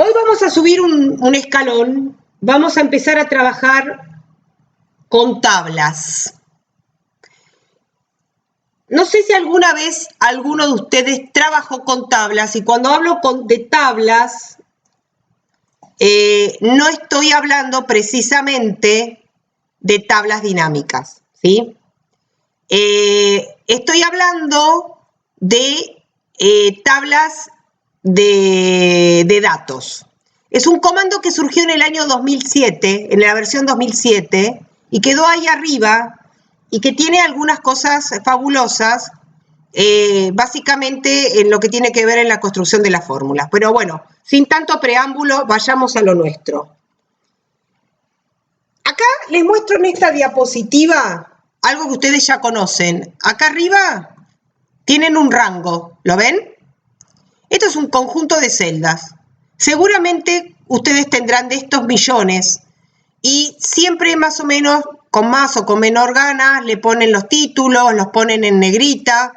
Hoy vamos a subir un escalón, vamos a empezar a trabajar con tablas. No sé si alguna vez alguno de ustedes trabajó con tablas, y cuando hablo de tablas, no estoy hablando precisamente de tablas dinámicas, ¿sí? Estoy hablando de tablas de datos. Es un comando que surgió en el año 2007, en la versión 2007, y quedó ahí arriba, y que tiene algunas cosas fabulosas, básicamente en lo que tiene que ver en la construcción de las fórmulas. Pero bueno, sin tanto preámbulo, vayamos a lo nuestro. Acá les muestro en esta diapositiva algo que ustedes ya conocen. Acá arriba tienen un rango, ¿lo ven? Esto es un conjunto de celdas. Seguramente ustedes tendrán de estos millones y siempre más o menos, con más o con menor ganas, le ponen los títulos, los ponen en negrita,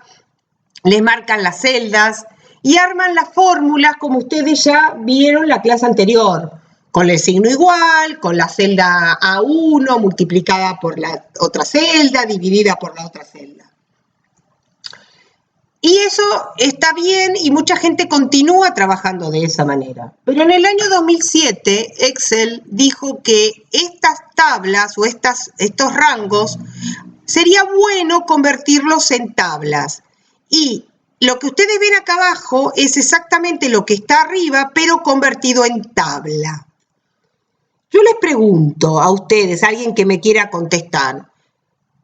les marcan las celdas y arman las fórmulas como ustedes ya vieron en la clase anterior, con el signo igual, con la celda A1 multiplicada por la otra celda, dividida por la otra celda. Y eso está bien y mucha gente continúa trabajando de esa manera. Pero en el año 2007, Excel dijo que estas tablas o estos rangos sería bueno convertirlos en tablas. Y lo que ustedes ven acá abajo es exactamente lo que está arriba, pero convertido en tabla. Yo les pregunto a ustedes, alguien que me quiera contestar,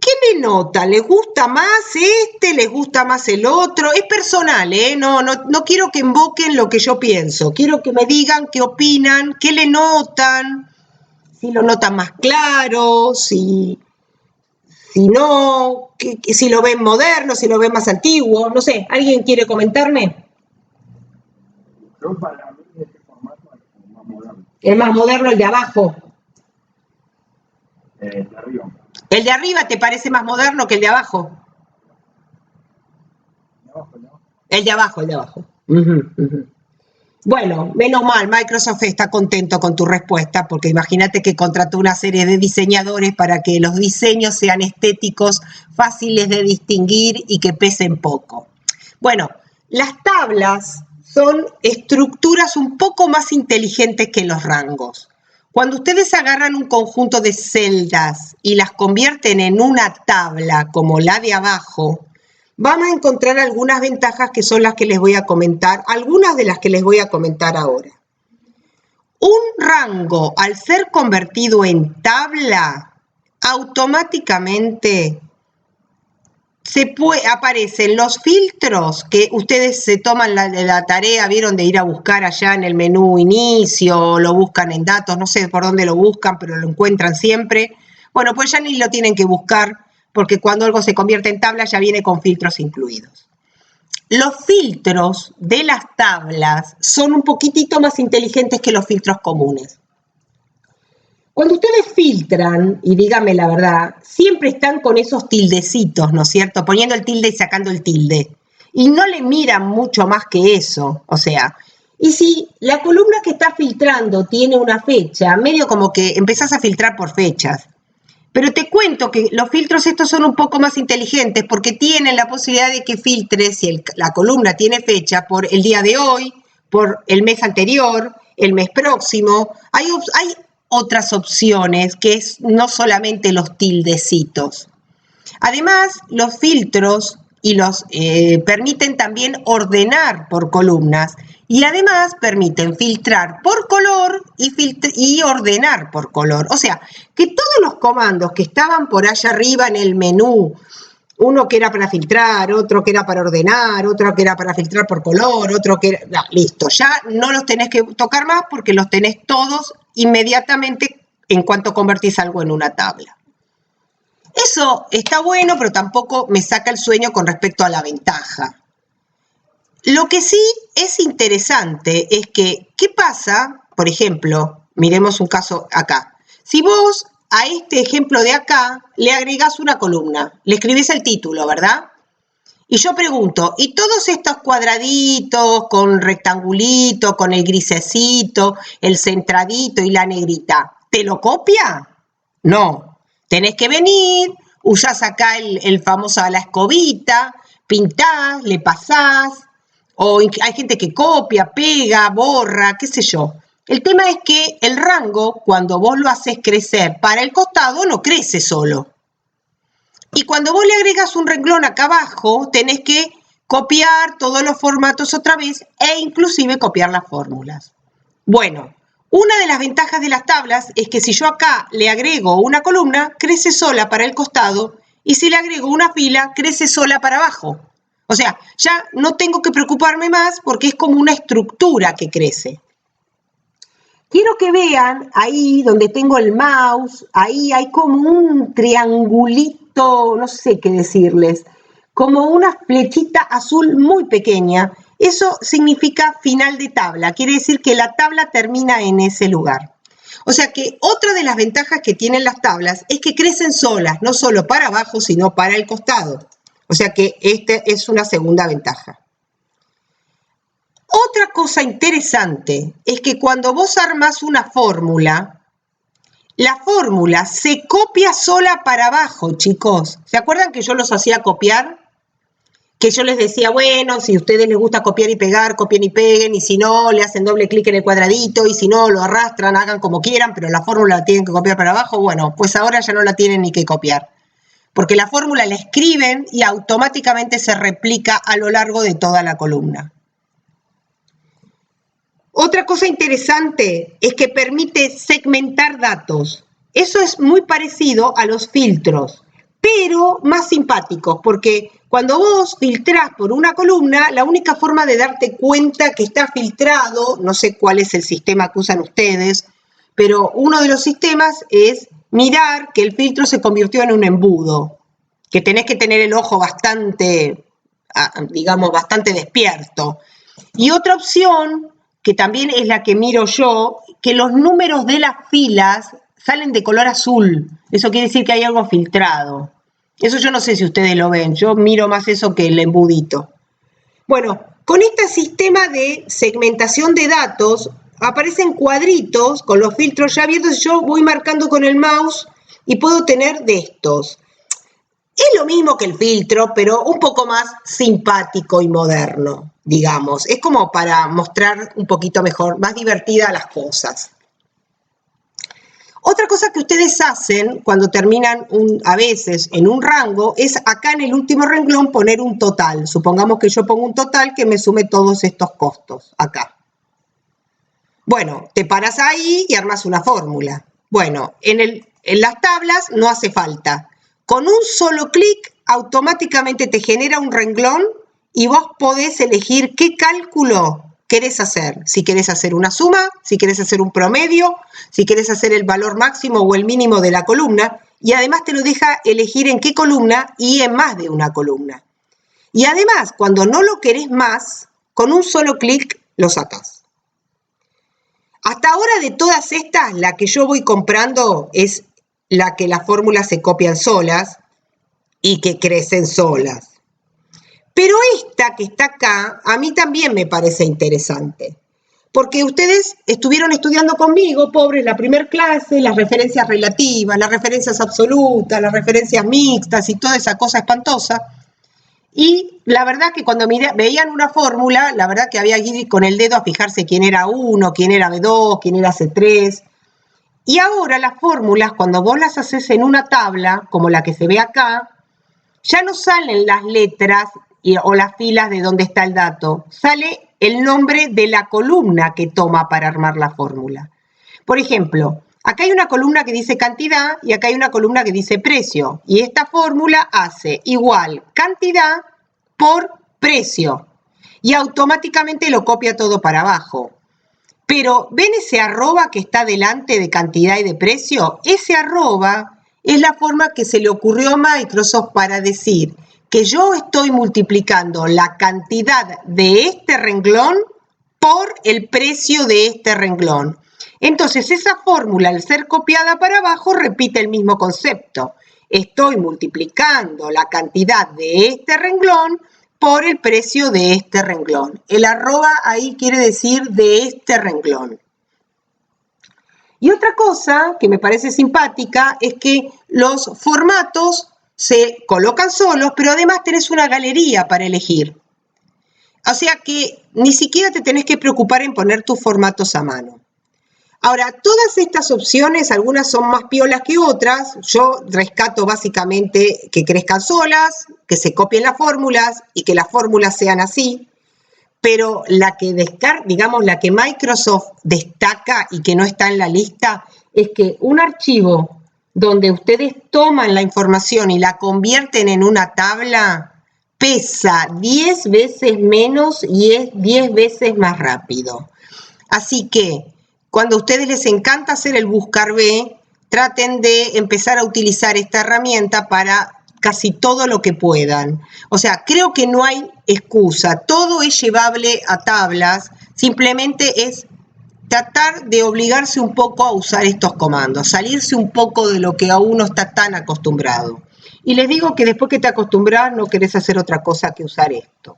¿qué le nota? ¿Les gusta más este? ¿Les gusta más el otro? Es personal, ¿eh? No quiero que invoquen lo que yo pienso. Quiero que me digan qué opinan, qué le notan, si lo notan más claro, si no, si lo ven moderno, si lo ven más antiguo. No sé, ¿alguien quiere comentarme? Yo para mí este formato es más moderno. ¿El más moderno, el de abajo? De arriba. ¿El de arriba te parece más moderno que el de abajo? De abajo, de abajo. El de abajo, el de abajo. Bueno, menos mal, Microsoft está contento con tu respuesta, porque imagínate que contrató una serie de diseñadores para que los diseños sean estéticos, fáciles de distinguir y que pesen poco. Bueno, las tablas son estructuras un poco más inteligentes que los rangos. Cuando ustedes agarran un conjunto de celdas y las convierten en una tabla como la de abajo, van a encontrar algunas ventajas que son las que les voy a comentar, algunas de las que les voy a comentar ahora. Un rango, al ser convertido en tabla, automáticamente aparecen los filtros que ustedes se toman la tarea, vieron, de ir a buscar allá en el menú inicio, lo buscan en datos, no sé por dónde lo buscan, pero lo encuentran siempre. Bueno, pues ya ni lo tienen que buscar, porque cuando algo se convierte en tabla ya viene con filtros incluidos. Los filtros de las tablas son un poquitito más inteligentes que los filtros comunes. Cuando ustedes filtran, y díganme la verdad, siempre están con esos tildecitos, ¿no es cierto? Poniendo el tilde y sacando el tilde. Y no le miran mucho más que eso. O sea, y si la columna que está filtrando tiene una fecha, medio como que empezás a filtrar por fechas. Pero te cuento que los filtros estos son un poco más inteligentes porque tienen la posibilidad de que filtres, si la columna tiene fecha, por el día de hoy, por el mes anterior, el mes próximo. Hay otras opciones que es no solamente los tildecitos. Además, los filtros permiten también ordenar por columnas y además permiten filtrar por color y ordenar por color. O sea, que todos los comandos que estaban por allá arriba en el menú, uno que era para filtrar, otro que era para ordenar, otro que era para filtrar por color, otro que era... No, listo, ya no los tenés que tocar más porque los tenés todos inmediatamente en cuanto convertís algo en una tabla. Eso está bueno, pero tampoco me saca el sueño con respecto a la ventaja. Lo que sí es interesante es que, ¿qué pasa? Por ejemplo, miremos un caso acá. Si vos a este ejemplo de acá le agregás una columna, le escribís el título, ¿verdad? Y yo pregunto, ¿y todos estos cuadraditos con rectangulito, con el grisecito, el centradito y la negrita, ¿te lo copia? No. Tenés que venir, usás acá el famoso la escobita, pintás, le pasás, o hay gente que copia, pega, borra, qué sé yo. El tema es que el rango, cuando vos lo haces crecer para el costado, no crece solo. Y cuando vos le agregas un renglón acá abajo, tenés que copiar todos los formatos otra vez e inclusive copiar las fórmulas. Bueno, una de las ventajas de las tablas es que si yo acá le agrego una columna, crece sola para el costado, y si le agrego una fila, crece sola para abajo. O sea, ya no tengo que preocuparme más porque es como una estructura que crece. Quiero que vean ahí donde tengo el mouse, ahí hay como un triangulito, no sé qué decirles, como una flechita azul muy pequeña. Eso significa final de tabla, quiere decir que la tabla termina en ese lugar. O sea que otra de las ventajas que tienen las tablas es que crecen solas, no solo para abajo, sino para el costado. O sea que esta es una segunda ventaja. Otra cosa interesante es que cuando vos armás una fórmula, la fórmula se copia sola para abajo, chicos. ¿Se acuerdan que yo los hacía copiar? Que yo les decía, bueno, si a ustedes les gusta copiar y pegar, copien y peguen, y si no, le hacen doble clic en el cuadradito, y si no, lo arrastran, hagan como quieran, pero la fórmula la tienen que copiar para abajo. Bueno, pues ahora ya no la tienen ni que copiar, porque la fórmula la escriben y automáticamente se replica a lo largo de toda la columna. Otra cosa interesante es que permite segmentar datos. Eso es muy parecido a los filtros, pero más simpáticos, porque cuando vos filtrás por una columna, la única forma de darte cuenta que está filtrado, no sé cuál es el sistema que usan ustedes, pero uno de los sistemas es mirar que el filtro se convirtió en un embudo, que tenés que tener el ojo bastante, digamos, bastante despierto. Y otra opción, que también es la que miro yo, que los números de las filas salen de color azul. Eso quiere decir que hay algo filtrado. Eso yo no sé si ustedes lo ven, yo miro más eso que el embudito. Bueno, con este sistema de segmentación de datos aparecen cuadritos con los filtros ya abiertos y yo voy marcando con el mouse y puedo tener de estos. Es lo mismo que el filtro, pero un poco más simpático y moderno, digamos. Es como para mostrar un poquito mejor, más divertidas las cosas. Otra cosa que ustedes hacen cuando terminan a veces en un rango es acá en el último renglón poner un total. Supongamos que yo pongo un total que me sume todos estos costos acá. Bueno, te paras ahí y armas una fórmula. Bueno, en las tablas no hace falta. Con un solo clic automáticamente te genera un renglón y vos podés elegir qué cálculo querés hacer. Si querés hacer una suma, si querés hacer un promedio, si querés hacer el valor máximo o el mínimo de la columna, y además te lo deja elegir en qué columna y en más de una columna. Y además, cuando no lo querés más, con un solo clic lo sacás. Hasta ahora de todas estas, la que yo voy comprando es la que las fórmulas se copian solas y que crecen solas. Pero esta que está acá, a mí también me parece interesante, porque ustedes estuvieron estudiando conmigo, pobres, la primera clase, las referencias relativas, las referencias absolutas, las referencias mixtas y toda esa cosa espantosa. Y la verdad que cuando veían una fórmula, la verdad que había que ir con el dedo a fijarse quién era 1, quién era B2, quién era C3. Y ahora las fórmulas, cuando vos las haces en una tabla, como la que se ve acá, ya no salen las letras o las filas de donde está el dato, sale el nombre de la columna que toma para armar la fórmula. Por ejemplo, acá hay una columna que dice cantidad y acá hay una columna que dice precio. Y esta fórmula hace igual cantidad por precio. Y automáticamente lo copia todo para abajo. Pero, ¿ven ese arroba que está delante de cantidad y de precio? Ese arroba es la forma que se le ocurrió a Microsoft para decir que yo estoy multiplicando la cantidad de este renglón por el precio de este renglón. Entonces, esa fórmula, al ser copiada para abajo, repite el mismo concepto. Estoy multiplicando la cantidad de este renglón por el precio de este renglón. El arroba ahí quiere decir de este renglón. Y otra cosa que me parece simpática es que los formatos se colocan solos, pero además tenés una galería para elegir. O sea que ni siquiera te tenés que preocupar en poner tus formatos a mano. Ahora, todas estas opciones, algunas son más piolas que otras. Yo rescato básicamente que crezcan solas, que se copien las fórmulas y que las fórmulas sean así. Pero la que la que Microsoft destaca y que no está en la lista es que un archivo donde ustedes toman la información y la convierten en una tabla pesa 10 veces menos y es 10 veces más rápido. Así que cuando a ustedes les encanta hacer el buscar B, traten de empezar a utilizar esta herramienta para casi todo lo que puedan. O sea, creo que no hay excusa, todo es llevable a tablas, simplemente es tratar de obligarse un poco a usar estos comandos, salirse un poco de lo que a uno está tan acostumbrado. Y les digo que después que te acostumbras no querés hacer otra cosa que usar esto.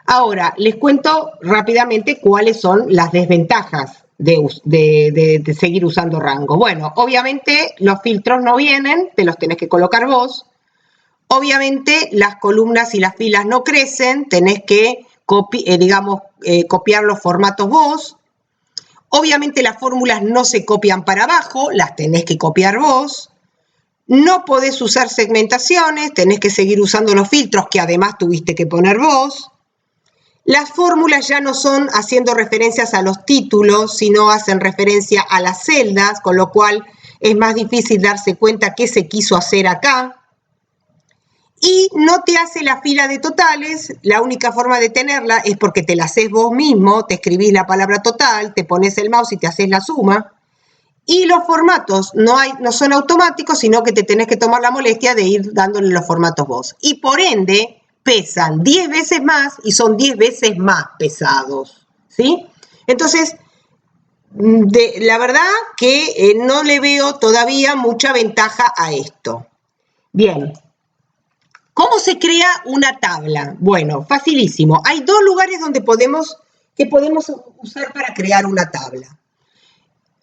Ahora, les cuento rápidamente cuáles son las desventajas de seguir usando rangos. Bueno, obviamente los filtros no vienen, te los tenés que colocar vos. Obviamente las columnas y las filas no crecen, tenés que copiar los formatos vos. Obviamente las fórmulas no se copian para abajo, las tenés que copiar vos. No podés usar segmentaciones, tenés que seguir usando los filtros que además tuviste que poner vos. Las fórmulas ya no son haciendo referencias a los títulos, sino hacen referencia a las celdas, con lo cual es más difícil darse cuenta qué se quiso hacer acá. Y no te hace la fila de totales, la única forma de tenerla es porque te la haces vos mismo, te escribís la palabra total, te pones el mouse y te haces la suma. Y los formatos no son automáticos, sino que te tenés que tomar la molestia de ir dándole los formatos vos. Y por ende, pesan 10 veces más y son 10 veces más pesados, ¿sí? Entonces, la verdad que no le veo todavía mucha ventaja a esto. Bien. ¿Cómo se crea una tabla? Bueno, facilísimo. Hay dos lugares donde podemos usar para crear una tabla.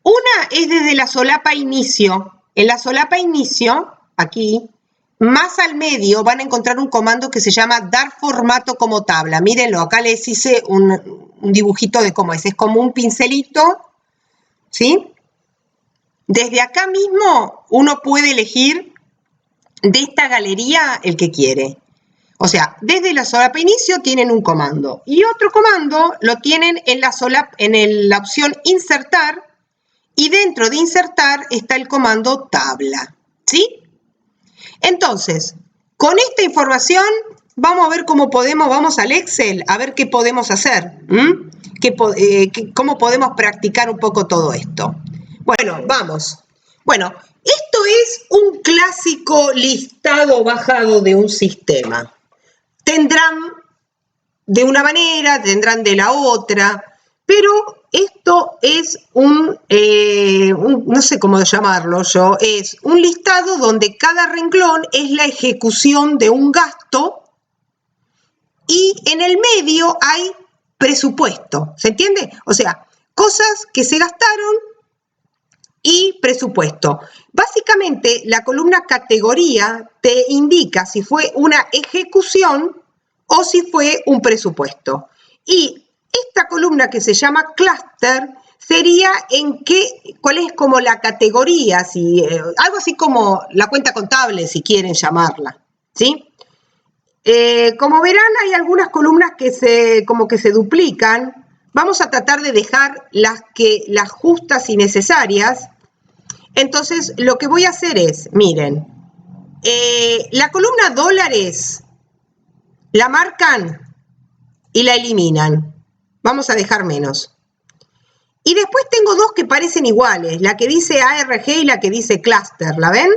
Una es desde la solapa inicio. En la solapa inicio, aquí, más al medio van a encontrar un comando que se llama dar formato como tabla. Mírenlo, acá les hice un dibujito de cómo es. Es como un pincelito, ¿sí? Desde acá mismo uno puede elegir de esta galería el que quiere. O sea, desde la solapa inicio tienen un comando y otro comando lo tienen en la opción insertar y dentro de insertar está el comando tabla, ¿sí? Entonces, con esta información vamos a ver cómo podemos, vamos al Excel a ver qué podemos hacer, cómo podemos practicar un poco todo esto. Bueno, vamos. Bueno, esto es un clásico listado bajado de un sistema. Tendrán de una manera, tendrán de la otra, pero esto es no sé cómo llamarlo yo, es un listado donde cada renglón es la ejecución de un gasto y en el medio hay presupuesto, ¿se entiende? O sea, cosas que se gastaron y presupuesto. Básicamente, la columna categoría te indica si fue una ejecución o si fue un presupuesto. Y esta columna que se llama clúster sería cuál es como la categoría, algo así como la cuenta contable, si quieren llamarla, ¿sí? Como verán, hay algunas columnas que como que se duplican. Vamos a tratar de dejar las justas y necesarias. Entonces, lo que voy a hacer es, miren, la columna dólares la marcan y la eliminan. Vamos a dejar menos. Y después tengo dos que parecen iguales, la que dice ARG y la que dice cluster, ¿la ven?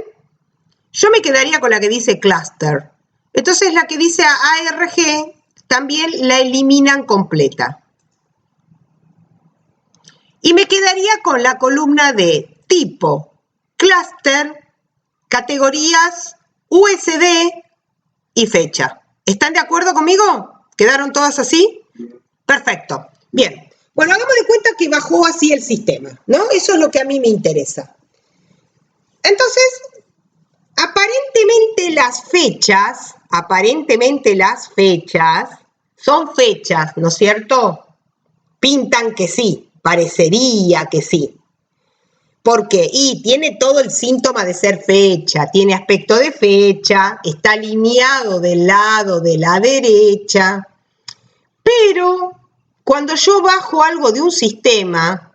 Yo me quedaría con la que dice cluster. Entonces, la que dice ARG también la eliminan completa. Y me quedaría con la columna de tipo, clúster, categorías, USD y fecha. ¿Están de acuerdo conmigo? ¿Quedaron todas así? Perfecto. Bien. Bueno, hagamos de cuenta que bajó así el sistema, ¿no? Eso es lo que a mí me interesa. Entonces, aparentemente las fechas son fechas, ¿no es cierto? Pintan que sí, parecería que sí. ¿Por qué? Y tiene todo el síntoma de ser fecha, tiene aspecto de fecha, está alineado del lado de la derecha, pero cuando yo bajo algo de un sistema,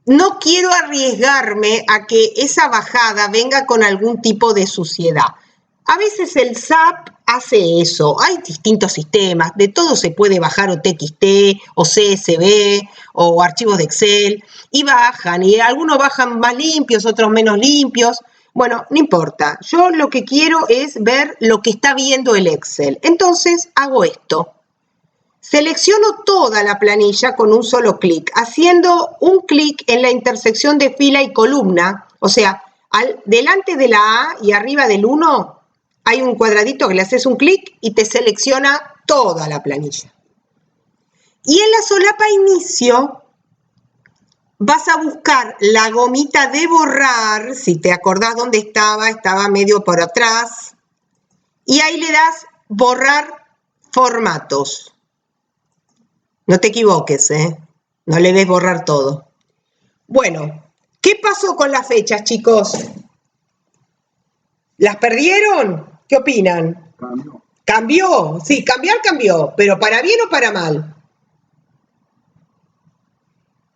no quiero arriesgarme a que esa bajada venga con algún tipo de suciedad. A veces el SAP hace eso, hay distintos sistemas, de todo se puede bajar o TXT o CSV o archivos de Excel y bajan, y algunos bajan más limpios, otros menos limpios. Bueno, no importa, yo lo que quiero es ver lo que está viendo el Excel. Entonces hago esto. Selecciono toda la planilla con un solo clic, haciendo un clic en la intersección de fila y columna, o sea, delante de la A y arriba del 1 hay un cuadradito que le haces un clic y te selecciona toda la planilla. Y en la solapa inicio vas a buscar la gomita de borrar, si te acordás dónde estaba medio por atrás, y ahí le das borrar formatos. No te equivoques, no le des borrar todo. Bueno, ¿qué pasó con las fechas, chicos? ¿Las perdieron? ¿Qué opinan? Cambió. ¿Cambió? Sí, cambió, pero ¿para bien o para mal?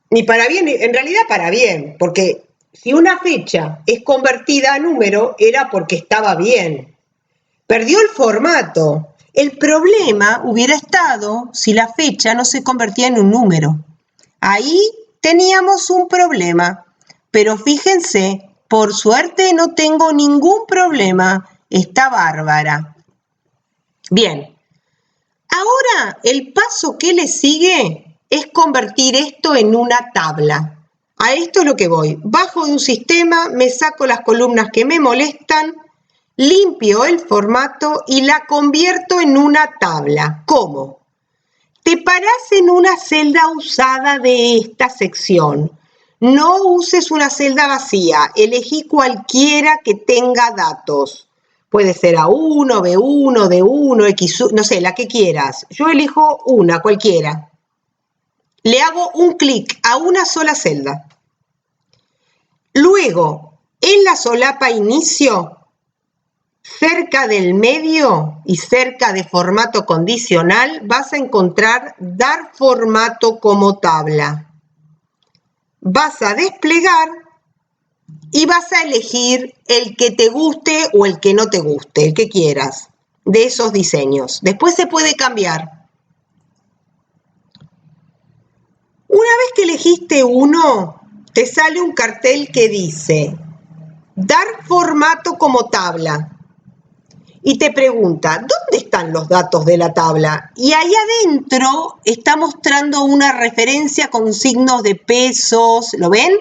Ni para bien, en realidad para bien, porque si una fecha es convertida a número, era porque estaba bien. Perdió el formato. El problema hubiera estado si la fecha no se convertía en un número. Ahí teníamos un problema, pero fíjense, por suerte no tengo ningún problema. Está bárbara. Bien, ahora el paso que le sigue es convertir esto en una tabla. A esto es lo que voy. Bajo de un sistema, me saco las columnas que me molestan, limpio el formato y la convierto en una tabla. ¿Cómo? Te parás en una celda usada de esta sección. No uses una celda vacía. Elegí cualquiera que tenga datos. Puede ser A1, B1, D1, X1, no sé, la que quieras. Yo elijo una, cualquiera. Le hago un clic a una sola celda. Luego, en la solapa inicio, cerca del medio y cerca de formato condicional vas a encontrar dar formato como tabla. Vas a desplegar y vas a elegir el que te guste o el que no te guste, el que quieras, de esos diseños. Después se puede cambiar. Una vez que elegiste uno, te sale un cartel que dice dar formato como tabla. Y te pregunta, ¿dónde están los datos de la tabla? Y ahí adentro está mostrando una referencia con signos de pesos, ¿lo ven?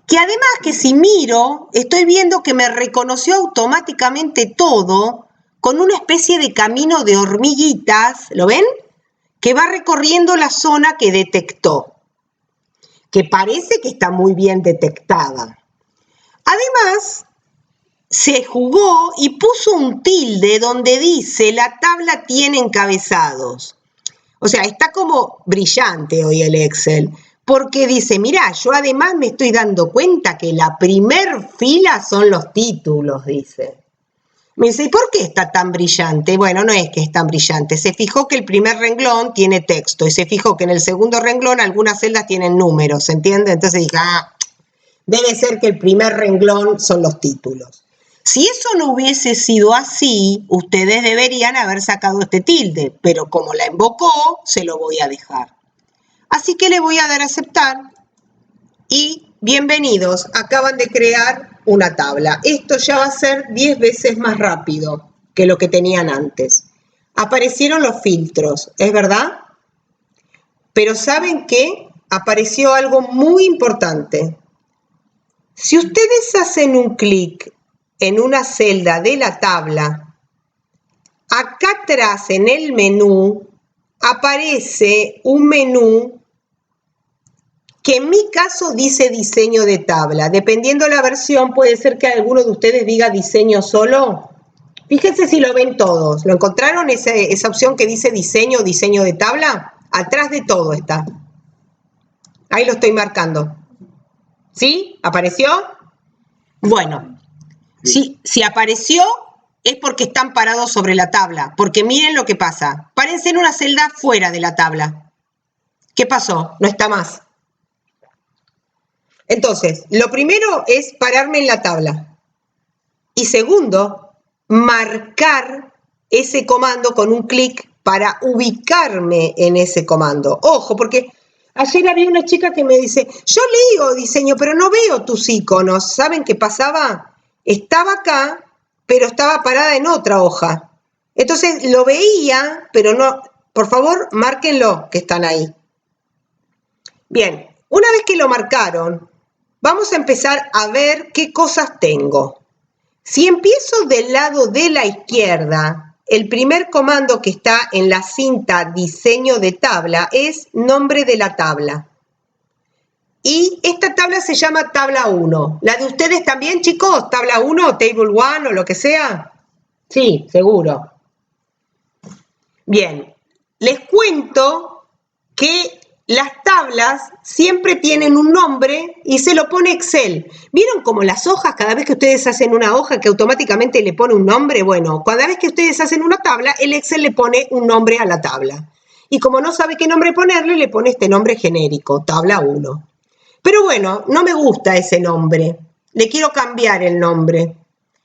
Que además que si miro, estoy viendo que me reconoció automáticamente todo con una especie de camino de hormiguitas, ¿lo ven? Que va recorriendo la zona que detectó, que parece que está muy bien detectada. Además, se jugó y puso un tilde donde dice la tabla tiene encabezados. O sea, está como brillante hoy el Excel, porque dice, mirá, yo además me estoy dando cuenta que la primer fila son los títulos, dice. Me dice, ¿y por qué está tan brillante? Bueno, no es que es tan brillante. Se fijó que el primer renglón tiene texto y se fijó que en el segundo renglón algunas celdas tienen números, ¿se entiende? Entonces dije, debe ser que el primer renglón son los títulos. Si eso no hubiese sido así, ustedes deberían haber sacado este tilde, pero como la invocó, se lo voy a dejar. Así que le voy a dar a aceptar y bienvenidos, acaban de crear una tabla. Esto ya va a ser 10 veces más rápido que lo que tenían antes. Aparecieron los filtros, ¿es verdad? Pero ¿saben qué? Apareció algo muy importante. Si ustedes hacen un clic en una celda de la tabla, acá atrás en el menú aparece un menú que en mi caso dice diseño de tabla. Dependiendo de la versión, puede ser que alguno de ustedes diga diseño solo. Fíjense si lo ven todos. ¿Lo encontraron esa opción que dice diseño de tabla? Atrás de todo está. Ahí lo estoy marcando. ¿Sí? ¿Apareció? Bueno, si apareció es porque están parados sobre la tabla. Porque miren lo que pasa. Párense en una celda fuera de la tabla. ¿Qué pasó? No está más. Entonces, lo primero es pararme en la tabla. Y segundo, marcar ese comando con un clic para ubicarme en ese comando. Ojo, porque ayer había una chica que me dice, yo leo diseño, pero no veo tus iconos. ¿Saben qué pasaba? Estaba acá, pero estaba parada en otra hoja. Entonces lo veía, pero no. Por favor, márquenlo que están ahí. Bien, una vez que lo marcaron, vamos a empezar a ver qué cosas tengo. Si empiezo del lado de la izquierda, el primer comando que está en la cinta diseño de tabla es nombre de la tabla. Y esta tabla se llama tabla 1. ¿La de ustedes también, chicos? ¿Tabla 1, table 1 o lo que sea? Sí, seguro. Bien, les cuento que las tablas siempre tienen un nombre y se lo pone Excel. ¿Vieron como las hojas, cada vez que ustedes hacen una hoja que automáticamente le pone un nombre? Bueno, cada vez que ustedes hacen una tabla, el Excel le pone un nombre a la tabla. Y como no sabe qué nombre ponerle, le pone este nombre genérico, tabla 1. Pero bueno, no me gusta ese nombre. Le quiero cambiar el nombre.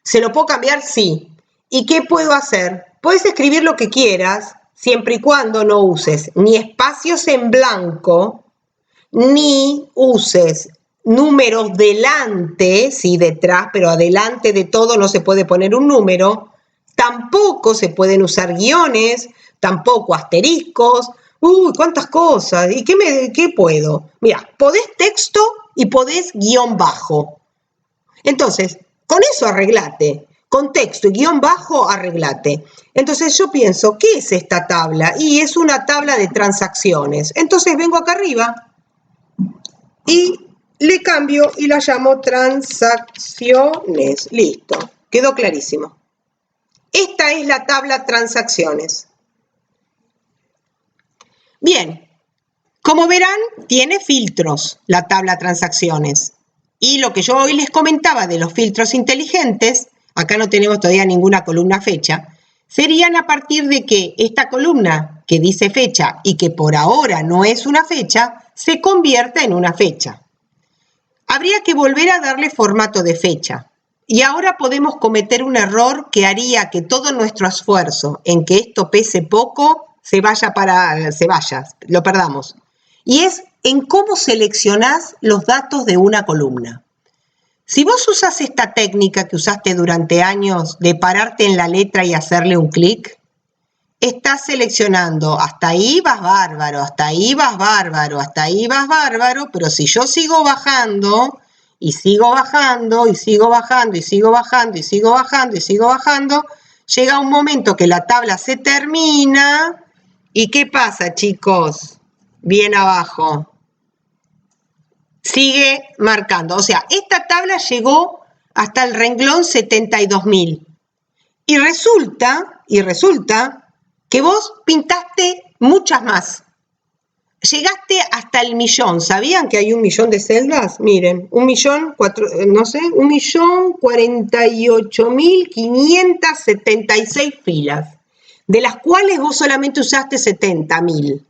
¿Se lo puedo cambiar? Sí. ¿Y qué puedo hacer? Puedes escribir lo que quieras, siempre y cuando no uses ni espacios en blanco, ni uses números delante, sí, detrás, pero adelante de todo no se puede poner un número. Tampoco se pueden usar guiones, tampoco asteriscos. Uy, cuántas cosas. ¿Y qué puedo? Mira, podés texto y podés guión bajo. Entonces, con eso arreglate. Con texto y guión bajo, arreglate. Entonces yo pienso, ¿qué es esta tabla? Y es una tabla de transacciones. Entonces vengo acá arriba y le cambio y la llamo transacciones. Listo, quedó clarísimo. Esta es la tabla transacciones. Bien, como verán, tiene filtros la tabla transacciones. Y lo que yo hoy les comentaba de los filtros inteligentes, acá no tenemos todavía ninguna columna fecha, serían a partir de que esta columna que dice fecha y que por ahora no es una fecha, se convierta en una fecha. Habría que volver a darle formato de fecha. Y ahora podemos cometer un error que haría que todo nuestro esfuerzo en que esto pese poco lo perdamos. Y es en cómo seleccionás los datos de una columna. Si vos usas esta técnica que usaste durante años de pararte en la letra y hacerle un clic, estás seleccionando, hasta ahí vas bárbaro, hasta ahí vas bárbaro, hasta ahí vas bárbaro, pero si yo sigo bajando y sigo bajando y sigo bajando y sigo bajando y sigo bajando y sigo bajando, llega un momento que la tabla se termina y ¿qué pasa, chicos? Bien abajo. Sigue marcando. O sea, esta tabla llegó hasta el renglón 72.000. Y resulta que vos pintaste muchas más. Llegaste hasta el 1.000.000. ¿Sabían que hay 1.000.000 de celdas? Miren, 1.048.576 filas, de las cuales vos solamente usaste 70.000.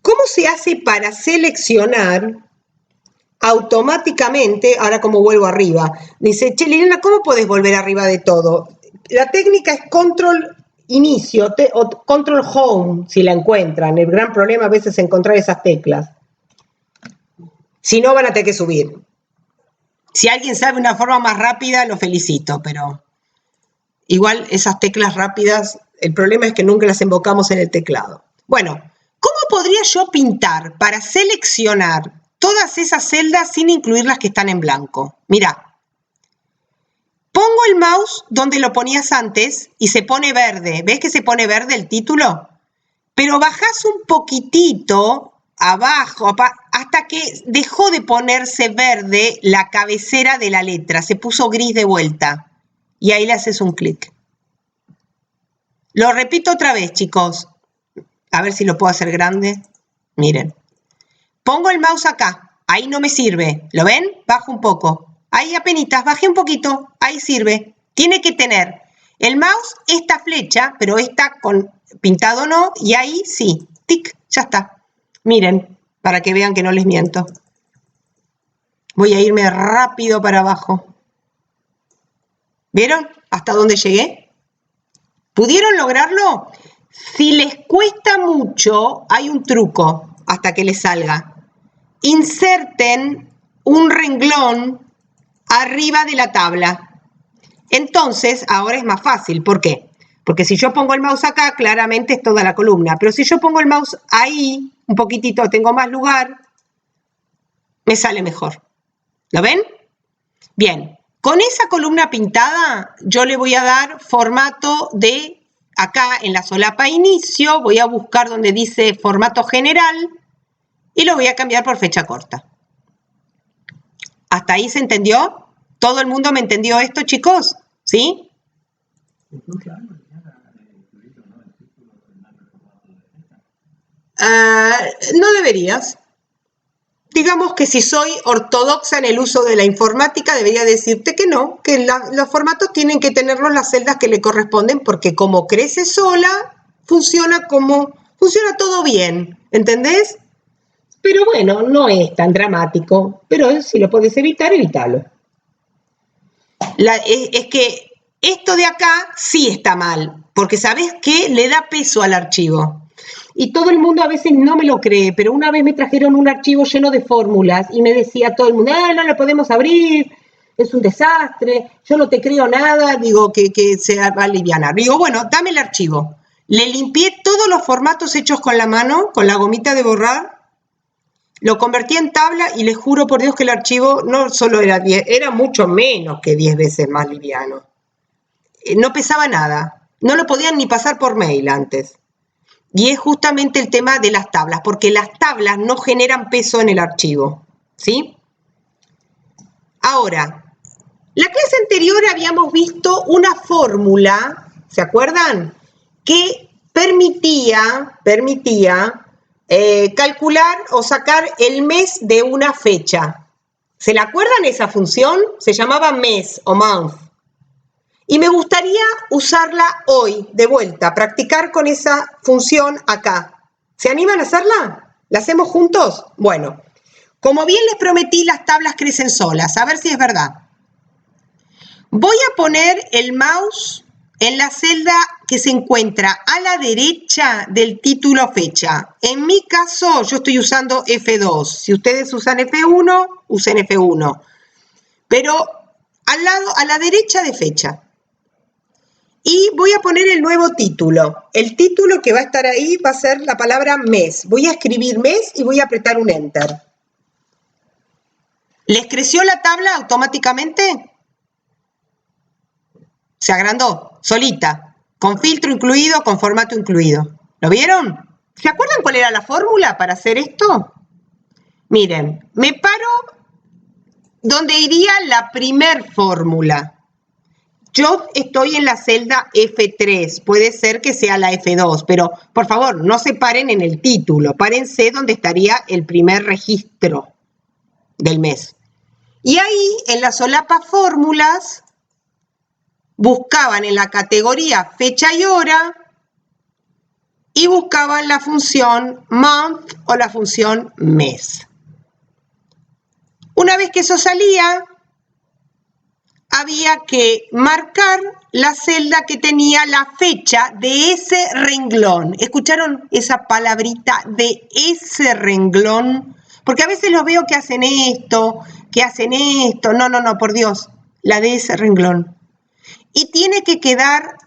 ¿Cómo se hace para seleccionar automáticamente? Ahora como vuelvo arriba. Dice, che, Liliana, ¿cómo podés volver arriba de todo? La técnica es control inicio o control home, si la encuentran. El gran problema a veces es encontrar esas teclas. Si no, van a tener que subir. Si alguien sabe una forma más rápida, lo felicito, pero igual esas teclas rápidas, el problema es que nunca las invocamos en el teclado. Bueno, ¿cómo podría yo pintar para seleccionar todas esas celdas sin incluir las que están en blanco? Mirá, Pongo el mouse donde lo ponías antes y se pone verde. ¿Ves que se pone verde el título? Pero bajás un poquitito abajo hasta que dejó de ponerse verde la cabecera de la letra. Se puso gris de vuelta. Y ahí le haces un clic. Lo repito otra vez, chicos. A ver si lo puedo hacer grande. Miren. Pongo el mouse acá. Ahí no me sirve. ¿Lo ven? Bajo un poco. Ahí apenitas, bajé un poquito. Ahí sirve. Tiene que tener el mouse esta flecha, pero esta con pintado no. Y ahí sí. Tic, ya está. Miren, para que vean que no les miento. Voy a irme rápido para abajo. ¿Vieron hasta dónde llegué? ¿Pudieron lograrlo? Si les cuesta mucho, hay un truco hasta que les salga. Inserten un renglón arriba de la tabla. Entonces, ahora es más fácil. ¿Por qué? Porque si yo pongo el mouse acá, claramente es toda la columna. Pero si yo pongo el mouse ahí, un poquitito, tengo más lugar, me sale mejor. ¿Lo ven? Bien. Con esa columna pintada, yo le voy a dar formato de, acá en la solapa inicio, voy a buscar donde dice formato general y lo voy a cambiar por fecha corta. ¿Hasta ahí se entendió? ¿Todo el mundo me entendió esto, chicos? ¿Sí? No deberías. Digamos que si soy ortodoxa en el uso de la informática, debería decirte que no, que los formatos tienen que tenerlos las celdas que le corresponden, porque como crece sola, funciona todo bien, ¿entendés? Pero bueno, no es tan dramático, pero si lo puedes evitar, evítalo. Es que esto de acá sí está mal, porque ¿sabés qué? Le da peso al archivo. Y todo el mundo a veces no me lo cree, pero una vez me trajeron un archivo lleno de fórmulas y me decía todo el mundo, no lo podemos abrir, es un desastre, yo no te creo nada, digo que se va a alivianar. Digo, bueno, dame el archivo. Le limpié todos los formatos hechos con la mano, con la gomita de borrar, lo convertí en tabla y les juro por Dios que el archivo no solo era 10, era mucho menos que 10 veces más liviano. No pesaba nada, no lo podían ni pasar por mail antes. Y es justamente el tema de las tablas, porque las tablas no generan peso en el archivo, ¿sí? Ahora, la clase anterior habíamos visto una fórmula, ¿se acuerdan? Que permitía calcular o sacar el mes de una fecha. ¿Se la acuerdan esa función? Se llamaba mes o month. Y me gustaría usarla hoy, de vuelta, practicar con esa función acá. ¿Se animan a hacerla? ¿La hacemos juntos? Bueno, como bien les prometí, las tablas crecen solas. A ver si es verdad. Voy a poner el mouse en la celda que se encuentra a la derecha del título fecha. En mi caso, yo estoy usando F2. Si ustedes usan F1, usen F1. Pero al lado, a la derecha de fecha. Y voy a poner el nuevo título. El título que va a estar ahí va a ser la palabra mes. Voy a escribir mes y voy a apretar un enter. ¿Les creció la tabla automáticamente? Se agrandó, solita, con filtro incluido, con formato incluido. ¿Lo vieron? ¿Se acuerdan cuál era la fórmula para hacer esto? Miren, me paro donde iría la primer fórmula. Yo estoy en la celda F3, puede ser que sea la F2, pero por favor, no se paren en el título, párense donde estaría el primer registro del mes. Y ahí, en la solapa fórmulas, buscaban en la categoría fecha y hora y buscaban la función month o la función mes. Una vez que eso salía, había que marcar la celda que tenía la fecha de ese renglón. ¿Escucharon esa palabrita de ese renglón? Porque a veces los veo que hacen esto, No, por Dios, la de ese renglón. Y tiene que quedar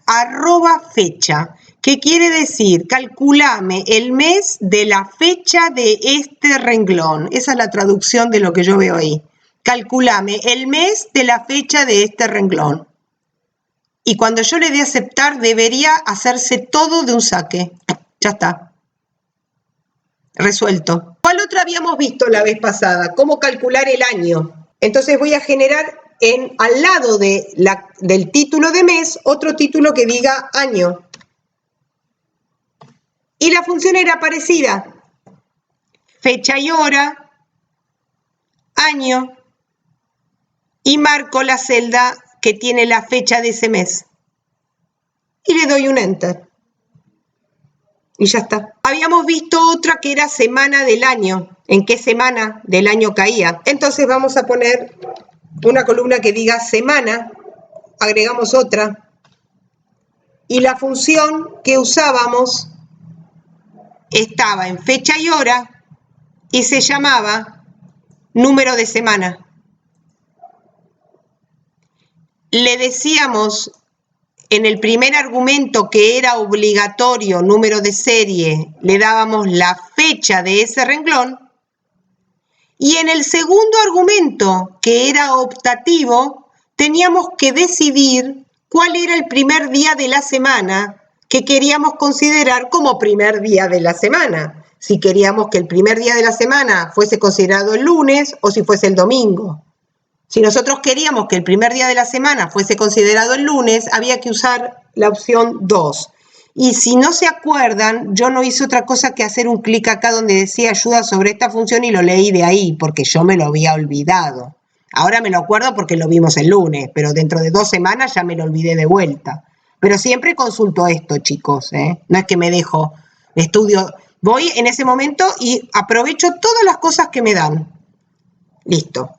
@fecha, que quiere decir, calculame el mes de la fecha de este renglón. Esa es la traducción de lo que yo veo ahí. Calculame el mes de la fecha de este renglón. y cuando yo le dé a aceptar debería hacerse todo de un saque. Ya está. Resuelto. ¿Cuál otra habíamos visto la vez pasada? Cómo calcular el año. Entonces voy a generar al lado del título de mes otro título que diga año. Y la función era parecida. Fecha y hora, año, y marco la celda que tiene la fecha de ese mes. Y le doy un enter. Y ya está. Habíamos visto otra que era semana del año. ¿En qué semana del año caía? Entonces vamos a poner una columna que diga semana. Agregamos otra. Y la función que usábamos estaba en fecha y hora y se llamaba número de semana. Le decíamos en el primer argumento que era obligatorio número de serie, le dábamos la fecha de ese renglón, y en el segundo argumento, que era optativo, teníamos que decidir cuál era el primer día de la semana que queríamos considerar como primer día de la semana. Si queríamos que el primer día de la semana fuese considerado el lunes o si fuese el domingo. Si nosotros queríamos que el primer día de la semana fuese considerado el lunes, había que usar la opción 2. Y si no se acuerdan, yo no hice otra cosa que hacer un clic acá donde decía ayuda sobre esta función y lo leí de ahí, porque yo me lo había olvidado. Ahora me lo acuerdo porque lo vimos el lunes, pero dentro de 2 semanas ya me lo olvidé de vuelta. Pero siempre consulto esto, chicos, ¿eh? No es que me dejo, estudio, voy en ese momento y aprovecho todas las cosas que me dan. Listo.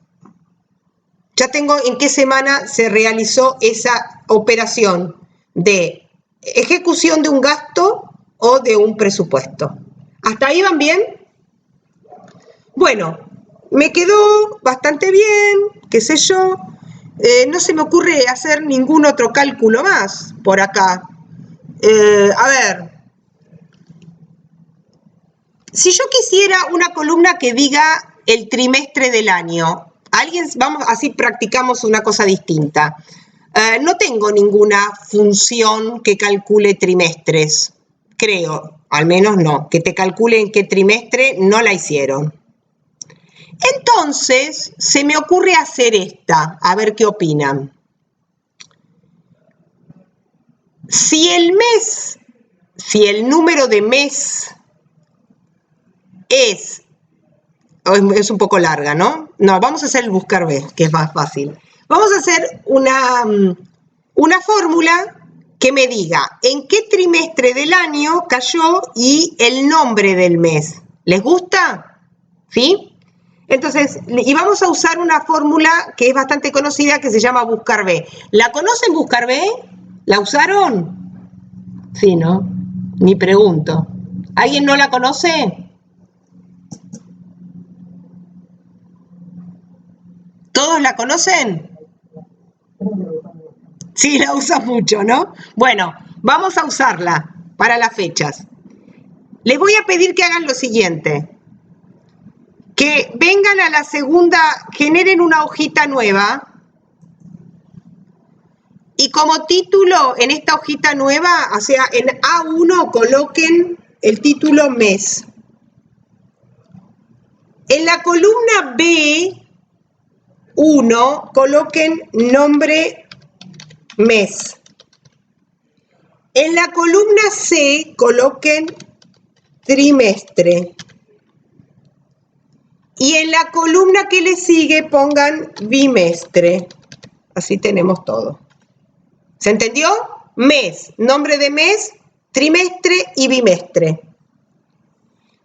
Ya tengo en qué semana se realizó esa operación de ejecución de un gasto o de un presupuesto. ¿Hasta ahí van bien? Bueno, me quedó bastante bien, qué sé yo. No se me ocurre hacer ningún otro cálculo más por acá. A ver, si yo quisiera una columna que diga el trimestre del año, vamos, así practicamos una cosa distinta. No tengo ninguna función que calcule trimestres, creo, al menos no, que te calcule en qué trimestre, no la hicieron. Entonces, se me ocurre hacer esta, a ver qué opinan. Si el número de mes es un poco larga, ¿no? No, vamos a hacer el buscar B, que es más fácil. Vamos a hacer una fórmula que me diga en qué trimestre del año cayó y el nombre del mes. ¿Les gusta? ¿Sí? Entonces, y vamos a usar una fórmula que es bastante conocida que se llama buscar B. ¿La conocen buscar B? ¿La usaron? Sí, ¿no? Ni pregunto. ¿Alguien no la conoce? ¿Todos la conocen? Sí, la usan mucho, ¿no? Bueno, vamos a usarla para las fechas. Les voy a pedir que hagan lo siguiente. Que vengan a la segunda, generen una hojita nueva y como título en esta hojita nueva, o sea, en A1 coloquen el título mes. En la columna B1 coloquen nombre mes. En la columna C coloquen trimestre. Y en la columna que le sigue pongan bimestre. Así tenemos todo. ¿Se entendió? Mes, nombre de mes, trimestre y bimestre.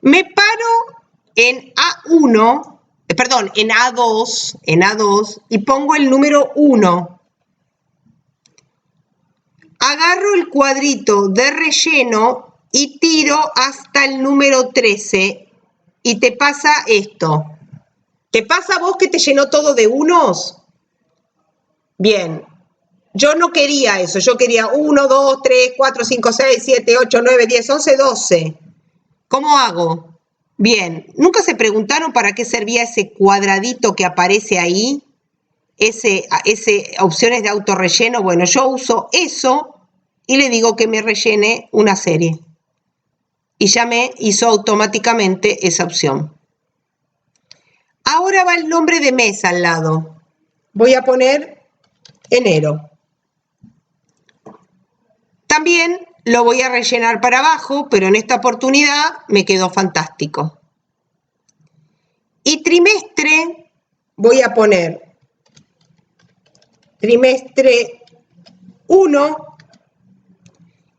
Me paro en A1, en A2, y pongo el número 1. Agarro el cuadrito de relleno y tiro hasta el número 13 y te pasa esto. ¿Te pasa a vos que te llenó todo de unos? Bien, yo no quería eso, yo quería 1, 2, 3, 4, 5, 6, 7, 8, 9, 10, 11, 12. ¿Cómo hago? Bien, ¿nunca se preguntaron para qué servía ese cuadradito que aparece ahí? opciones de autorrelleno, bueno, yo uso eso y le digo que me rellene una serie. Y ya me hizo automáticamente esa opción. Ahora va el nombre de mes al lado. Voy a poner enero. También lo voy a rellenar para abajo, pero en esta oportunidad me quedó fantástico. Y trimestre, voy a poner trimestre 1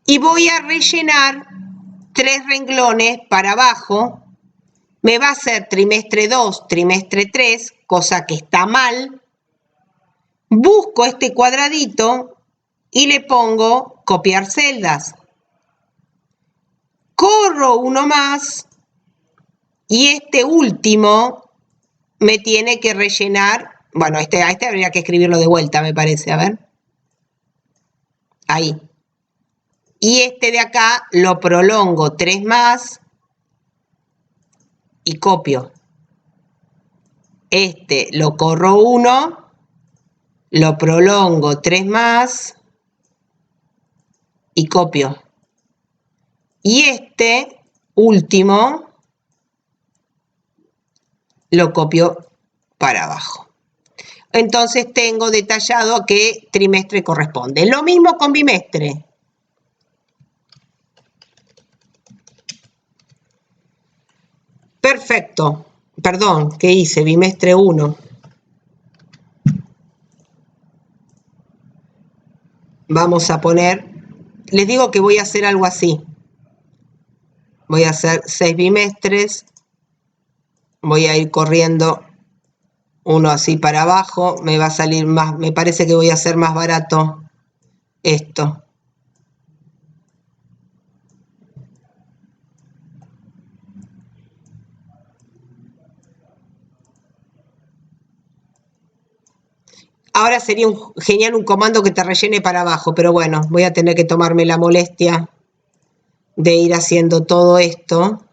y voy a rellenar 3 renglones para abajo. Me va a hacer trimestre 2, trimestre 3, cosa que está mal. Busco este cuadradito y le pongo copiar celdas. Corro uno más y este último me tiene que rellenar. Bueno, este habría que escribirlo de vuelta, me parece. A ver. Ahí. Y este de acá lo prolongo 3 más y copio. Este lo corro 1, lo prolongo 3 más y copio. Y este último lo copio para abajo. Entonces tengo detallado a qué trimestre corresponde. Lo mismo con bimestre. Perfecto. Perdón, ¿qué hice? Bimestre 1. Vamos a poner, les digo que voy a hacer algo así. Voy a hacer 6 bimestres. Voy a ir corriendo uno así para abajo. Me va a salir más, me parece que voy a hacer más barato esto. Ahora sería genial un comando que te rellene para abajo, pero bueno, voy a tener que tomarme la molestia de ir haciendo todo esto.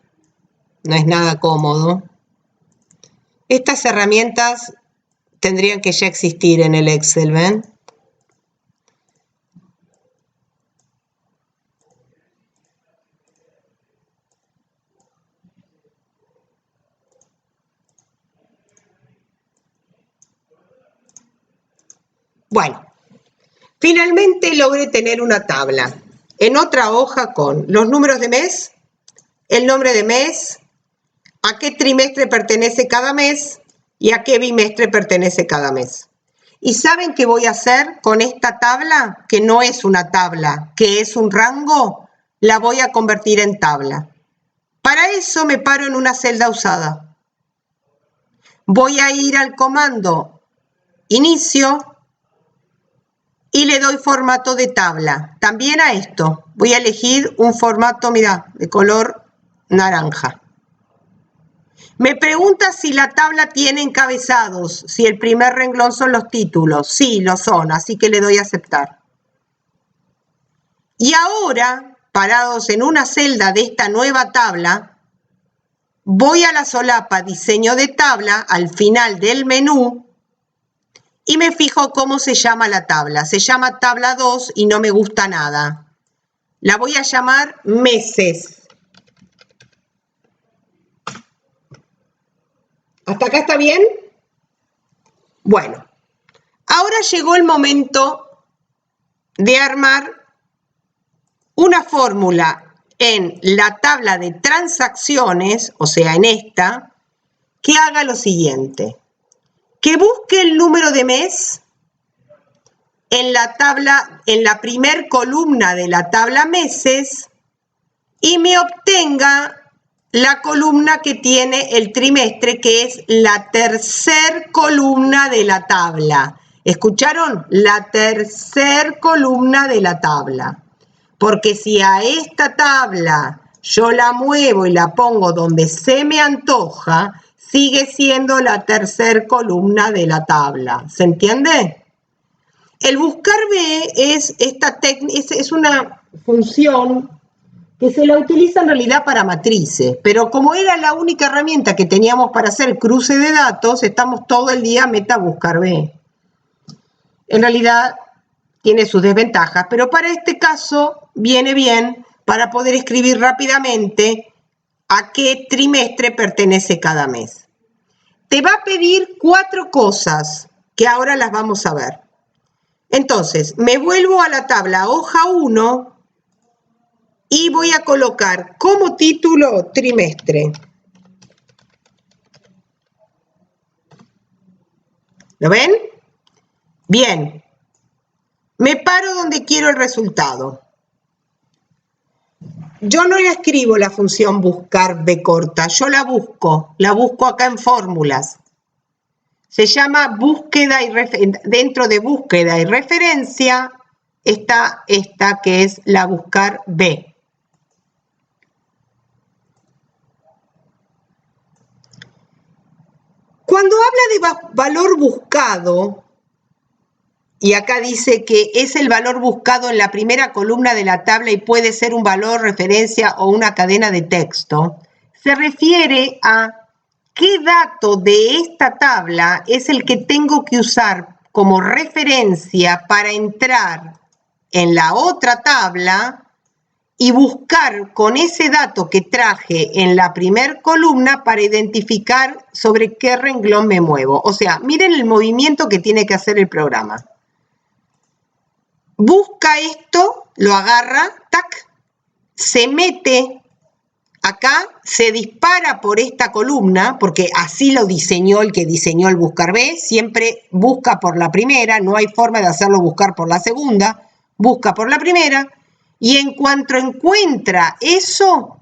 No es nada cómodo. Estas herramientas tendrían que ya existir en el Excel, ¿ven? Bueno, finalmente logré tener una tabla en otra hoja con los números de mes, el nombre de mes, a qué trimestre pertenece cada mes y a qué bimestre pertenece cada mes. ¿Y saben qué voy a hacer con esta tabla? Que no es una tabla, que es un rango, la voy a convertir en tabla. Para eso me paro en una celda usada. Voy a ir al comando inicio y le doy formato de tabla. También a esto voy a elegir un formato, mira, de color naranja. Me pregunta si la tabla tiene encabezados, si el primer renglón son los títulos. Sí, lo son, así que le doy a aceptar. Y ahora, parados en una celda de esta nueva tabla, voy a la solapa diseño de tabla al final del menú y me fijo cómo se llama la tabla. Se llama tabla 2 y no me gusta nada. La voy a llamar meses. ¿Hasta acá está bien? Bueno, ahora llegó el momento de armar una fórmula en la tabla de transacciones, o sea, en esta, que haga lo siguiente. Que busque el número de mes en la tabla, en la primer columna de la tabla meses y me obtenga la columna que tiene el trimestre, que es la tercer columna de la tabla. ¿Escucharon? La tercer columna de la tabla. Porque si a esta tabla yo la muevo y la pongo donde se me antoja, sigue siendo la tercer columna de la tabla. ¿Se entiende? El buscar B es una función que se la utiliza en realidad para matrices, pero como era la única herramienta que teníamos para hacer cruce de datos, estamos todo el día meta buscar B. En realidad tiene sus desventajas, pero para este caso viene bien para poder escribir rápidamente a qué trimestre pertenece cada mes. Te va a pedir 4 cosas que ahora las vamos a ver. Entonces, me vuelvo a la tabla hoja 1 y voy a colocar como título trimestre. ¿Lo ven? Bien. Me paro donde quiero el resultado. Yo no le escribo la función buscar B corta, yo la busco acá en fórmulas. Se llama búsqueda y dentro de búsqueda y referencia está esta que es la buscar B. Cuando habla de valor buscado, y acá dice que es el valor buscado en la primera columna de la tabla y puede ser un valor, referencia o una cadena de texto, se refiere a qué dato de esta tabla es el que tengo que usar como referencia para entrar en la otra tabla y buscar con ese dato que traje en la primer columna para identificar sobre qué renglón me muevo. O sea, miren el movimiento que tiene que hacer el programa. Busca esto, lo agarra, tac, se mete acá, se dispara por esta columna, porque así lo diseñó el que diseñó el buscar B, siempre busca por la primera, no hay forma de hacerlo buscar por la segunda, busca por la primera, y en cuanto encuentra eso,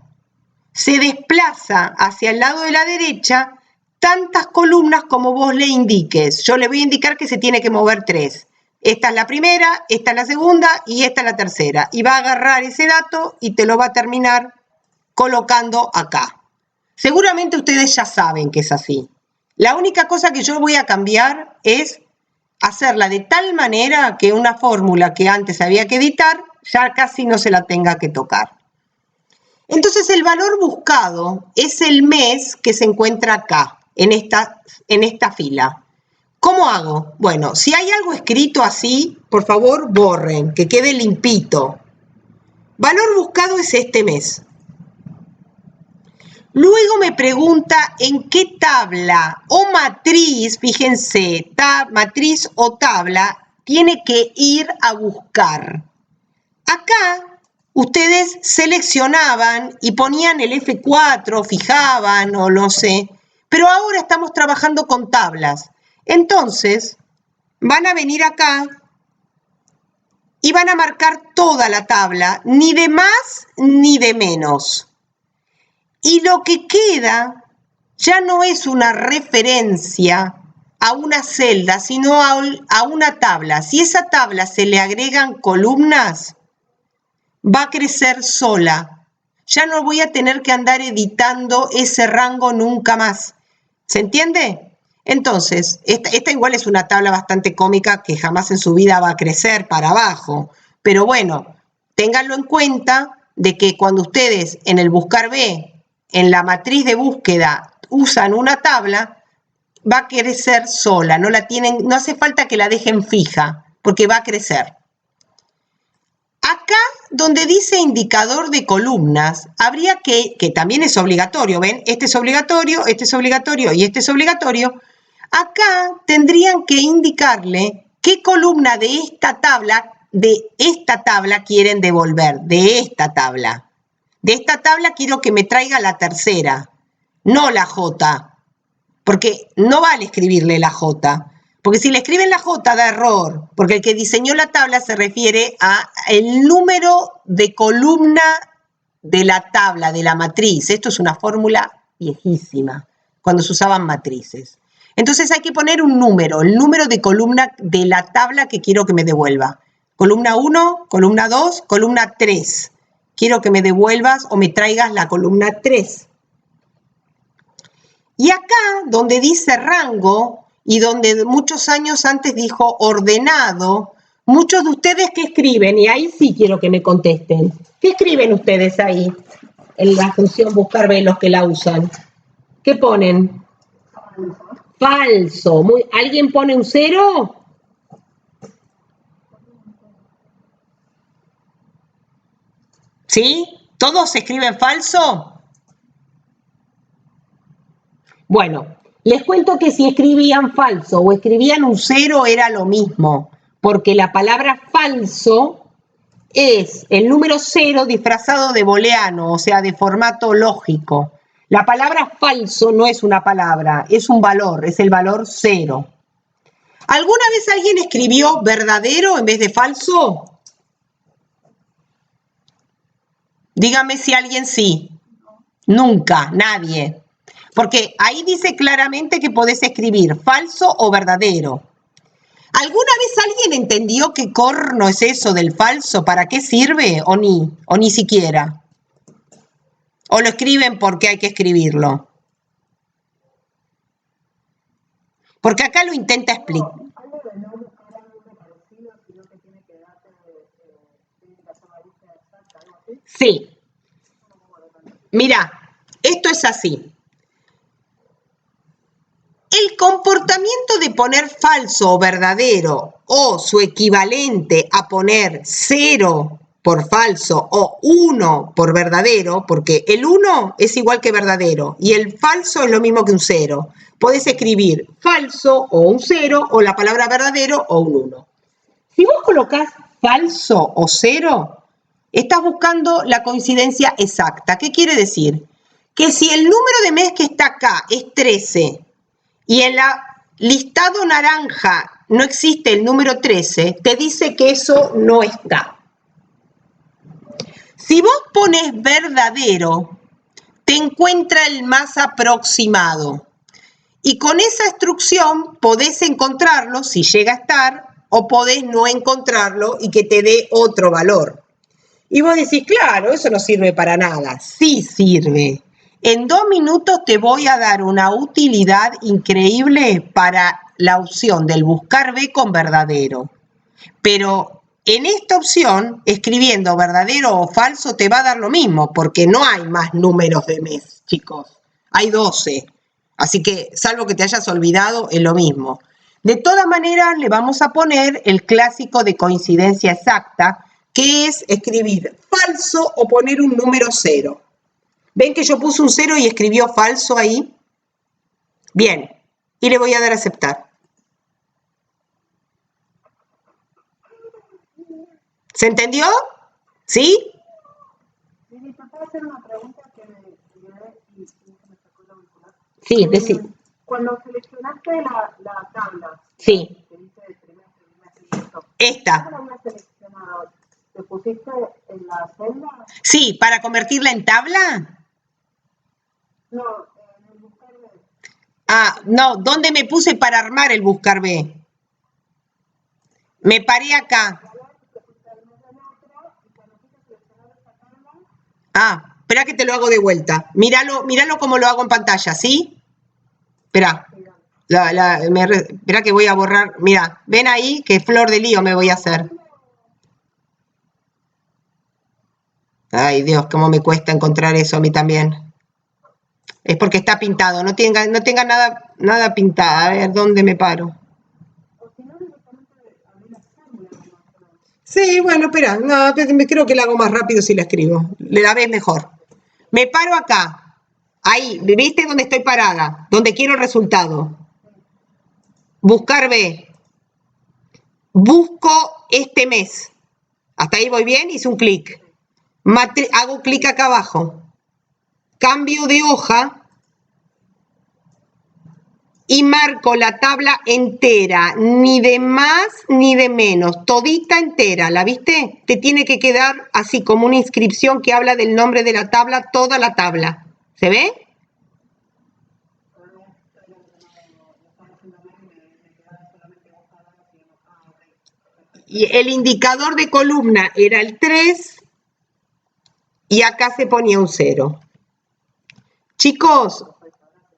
se desplaza hacia el lado de la derecha tantas columnas como vos le indiques. Yo le voy a indicar que se tiene que mover 3. Esta es la primera, esta es la segunda y esta es la tercera. Y va a agarrar ese dato y te lo va a terminar colocando acá. Seguramente ustedes ya saben que es así. La única cosa que yo voy a cambiar es hacerla de tal manera que una fórmula que antes había que editar ya casi no se la tenga que tocar. Entonces el valor buscado es el mes que se encuentra acá, en esta fila. ¿Cómo hago? Bueno, si hay algo escrito así, por favor borren, que quede limpito. Valor buscado es este mes. Luego me pregunta en qué tabla o matriz, fíjense, matriz o tabla, tiene que ir a buscar. Acá ustedes seleccionaban y ponían el F4, fijaban o no sé, pero ahora estamos trabajando con tablas. Entonces, van a venir acá y van a marcar toda la tabla, ni de más ni de menos. Y lo que queda ya no es una referencia a una celda, sino a una tabla. Si a esa tabla se le agregan columnas, va a crecer sola. Ya no voy a tener que andar editando ese rango nunca más. ¿Se entiende? Entonces, esta igual es una tabla bastante cómica que jamás en su vida va a crecer para abajo. Pero bueno, ténganlo en cuenta de que cuando ustedes en el buscar B, en la matriz de búsqueda, usan una tabla, va a crecer sola. No hace falta que la dejen fija, porque va a crecer. Acá, donde dice indicador de columnas, habría que también es obligatorio, ¿ven? Este es obligatorio y este es obligatorio. Acá tendrían que indicarle qué columna de esta tabla quieren devolver, de esta tabla. De esta tabla quiero que me traiga la tercera, no la J, porque no vale escribirle la J. Porque si le escriben la J da error, porque el que diseñó la tabla se refiere al número de columna de la tabla, de la matriz. Esto es una fórmula viejísima, cuando se usaban matrices. Entonces hay que poner un número, el número de columna de la tabla que quiero que me devuelva. Columna 1, columna 2, columna 3. Quiero que me devuelvas o me traigas la columna 3. Y acá, donde dice rango, y donde muchos años antes dijo ordenado, muchos de ustedes ¿qué escriben? Y ahí sí quiero que me contesten. ¿Qué escriben ustedes ahí en la función buscar B, los que la usan? ¿Qué ponen? Falso. ¿Alguien pone un 0? ¿Sí? ¿Todos escriben falso? Bueno, les cuento que si escribían falso o escribían un cero era lo mismo, porque la palabra falso es el número cero disfrazado de booleano, o sea, de formato lógico. La palabra falso no es una palabra, es un valor, es el valor cero. ¿Alguna vez alguien escribió verdadero en vez de falso? Dígame si alguien sí. Nunca, nadie. Porque ahí dice claramente que podés escribir falso o verdadero. ¿Alguna vez alguien entendió qué corno es eso del falso? ¿Para qué sirve? ¿O ni siquiera? ¿O lo escriben porque hay que escribirlo? Porque acá lo intenta explicar. Sí. Mira, esto es así. El comportamiento de poner falso o verdadero o su equivalente a poner 0 por falso o 1 por verdadero, porque el 1 es igual que verdadero y el falso es lo mismo que un 0. Podés escribir falso o un 0 o la palabra verdadero o un 1. Si vos colocás falso o 0, estás buscando la coincidencia exacta. ¿Qué quiere decir? Que si el número de mes que está acá es 13 y en la listado naranja no existe el número 13, te dice que eso no está. Si vos pones verdadero, te encuentra el más aproximado. Y con esa instrucción podés encontrarlo si llega a estar o podés no encontrarlo y que te dé otro valor. Y vos decís, claro, eso no sirve para nada. Sí sirve. En 2 minutos te voy a dar una utilidad increíble para la opción del buscar B con verdadero. Pero en esta opción, escribiendo verdadero o falso, te va a dar lo mismo, porque no hay más números de mes, chicos. Hay 12. Así que, salvo que te hayas olvidado, es lo mismo. De todas maneras, le vamos a poner el clásico de coincidencia exacta, que es escribir falso o poner un número 0. ¿Ven que yo puse un 0 y escribió falso ahí? Bien, y le voy a dar a aceptar. ¿Se entendió? ¿Sí? ¿Puedo hacer una pregunta que me olvidé y me sacó el auricular? Sí, decí. Cuando seleccionaste la tabla, sí, que dice de trimestre, y esto, esta. ¿cómo lo habías seleccionado? ¿Te pusiste en la celda? Sí, para convertirla en tabla. No, en el buscar B. Ah, no, ¿dónde me puse para armar el buscar B? Me paré acá. Ah, espera que te lo hago de vuelta. Míralo, míralo como lo hago en pantalla, ¿sí? Espera. Espera que voy a borrar. Mira, ven ahí que flor de lío me voy a hacer. Ay, Dios, cómo me cuesta encontrar eso a mí también. Es porque está pintado, no tenga nada pintado. A ver, ¿dónde me paro? Sí, bueno, espera, no, creo que la hago más rápido si la escribo. La ves mejor. Me paro acá. Ahí, ¿viste dónde estoy parada? Donde quiero el resultado. Buscar B. Busco este mes. Hasta ahí voy bien, hice un clic. Hago clic acá abajo. Cambio de hoja y marco la tabla entera, ni de más ni de menos, todita entera, ¿la viste? Te tiene que quedar así como una inscripción que habla del nombre de la tabla, toda la tabla. ¿Se ve? Y el indicador de columna era el 3 y acá se ponía un 0. Chicos,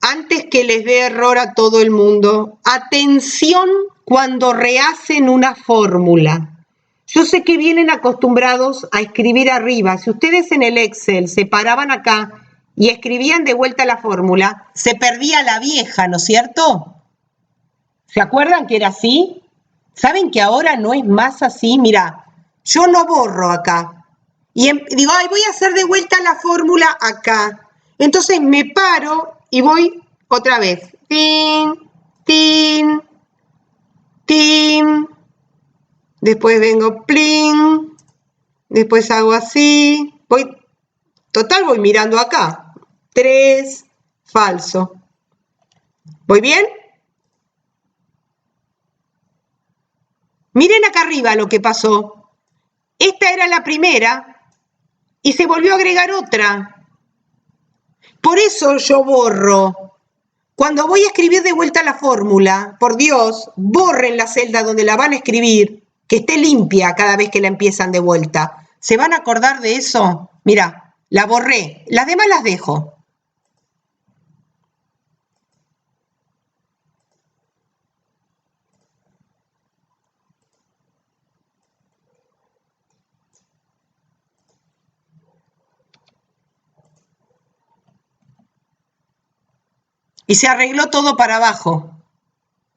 antes que les dé error a todo el mundo, atención cuando rehacen una fórmula. Yo sé que vienen acostumbrados a escribir arriba. Si ustedes en el Excel se paraban acá y escribían de vuelta la fórmula, se perdía la vieja, ¿no es cierto? ¿Se acuerdan que era así? ¿Saben que ahora no es más así? Mira, yo no borro acá. Y digo, ay, voy a hacer de vuelta la fórmula acá. Entonces me paro y voy otra vez. Tin, tin, tin. Después vengo plin. Después hago así. Total, voy mirando acá. 3, falso. ¿Voy bien? Miren acá arriba lo que pasó. Esta era la primera y se volvió a agregar otra. Por eso yo borro. Cuando voy a escribir de vuelta la fórmula, por Dios, borren la celda donde la van a escribir, que esté limpia cada vez que la empiezan de vuelta. ¿Se van a acordar de eso? Mira, la borré. Las demás las dejo. Y se arregló todo para abajo.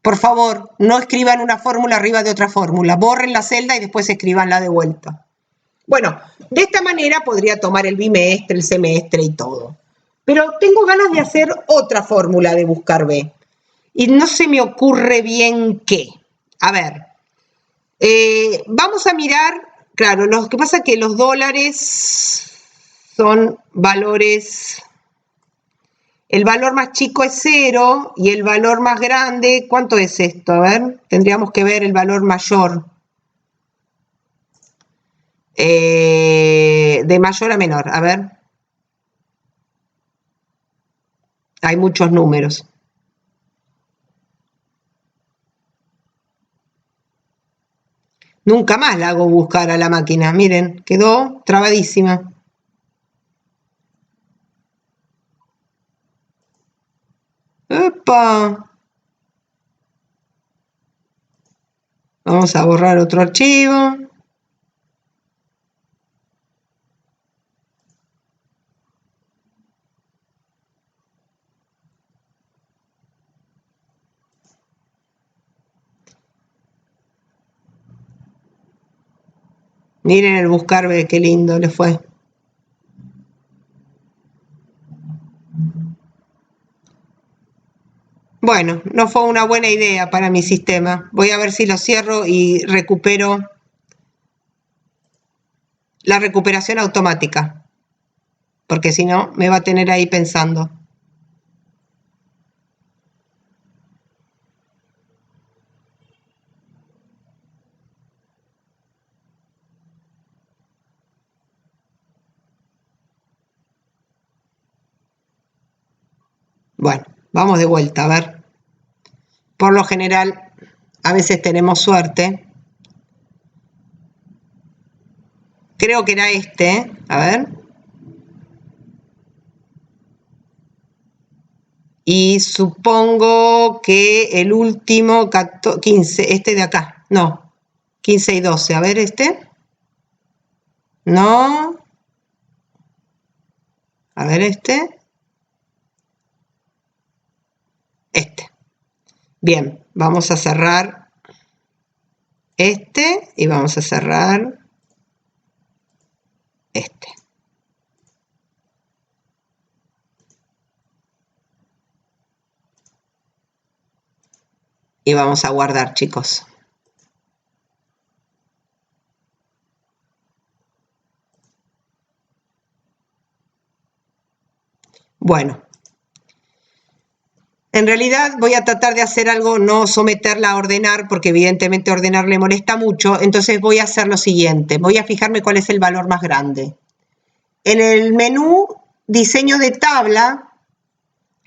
Por favor, no escriban una fórmula arriba de otra fórmula. Borren la celda y después escribanla de vuelta. Bueno, de esta manera podría tomar el bimestre, el semestre y todo. Pero tengo ganas de hacer otra fórmula de buscar B. Y no se me ocurre bien qué. A ver, vamos a mirar, claro, lo que pasa es que los dólares son valores. El valor más chico es 0 y el valor más grande, ¿cuánto es esto? A ver, tendríamos que ver el valor mayor. De mayor a menor, a ver. Hay muchos números. Nunca más la hago buscar a la máquina. Miren, quedó trabadísima. ¡Epa! Vamos a borrar otro archivo. Miren el buscar, ve qué lindo le fue. Bueno, no fue una buena idea para mi sistema. Voy a ver si lo cierro y recupero la recuperación automática. Porque si no, me va a tener ahí pensando. Bueno, vamos de vuelta, a ver. Por lo general, a veces tenemos suerte. Creo que era este, a ver. Y supongo que el último 15, este de acá, no, 15 y 12, a ver este. No. A ver este. Este. Bien, vamos a cerrar este y vamos a cerrar este. Y vamos a guardar, chicos. Bueno. En realidad voy a tratar de hacer algo, no someterla a ordenar, porque evidentemente ordenar le molesta mucho. Entonces voy a hacer lo siguiente. Voy a fijarme cuál es el valor más grande. En el menú diseño de tabla,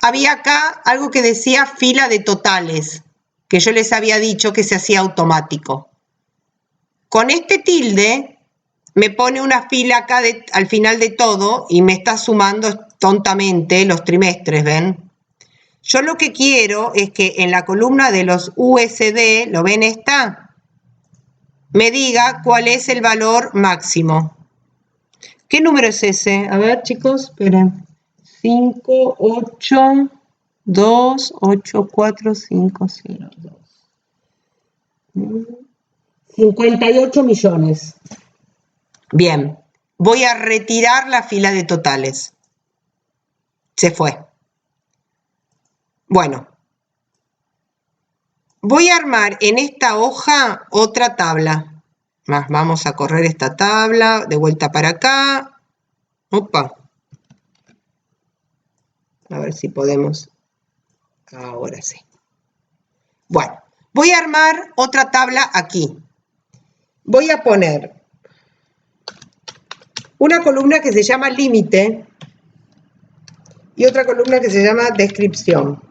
había acá algo que decía fila de totales, que yo les había dicho que se hacía automático. Con este tilde me pone una fila acá al final de todo y me está sumando tontamente los trimestres, ¿ven? Yo lo que quiero es que en la columna de los USD, ¿lo ven esta? Me diga cuál es el valor máximo. ¿Qué número es ese? A ver, chicos, esperen. 5, 8, 2, 8, 4, 5, 0, 2. 58 millones. Bien. voy a retirar la fila de totales. Se fue. Bueno, voy a armar en esta hoja otra tabla. Vamos a correr esta tabla de vuelta para acá. Opa. A ver si podemos. Ahora sí. Bueno, voy a armar otra tabla aquí. Voy a poner una columna que se llama límite y otra columna que se llama descripción.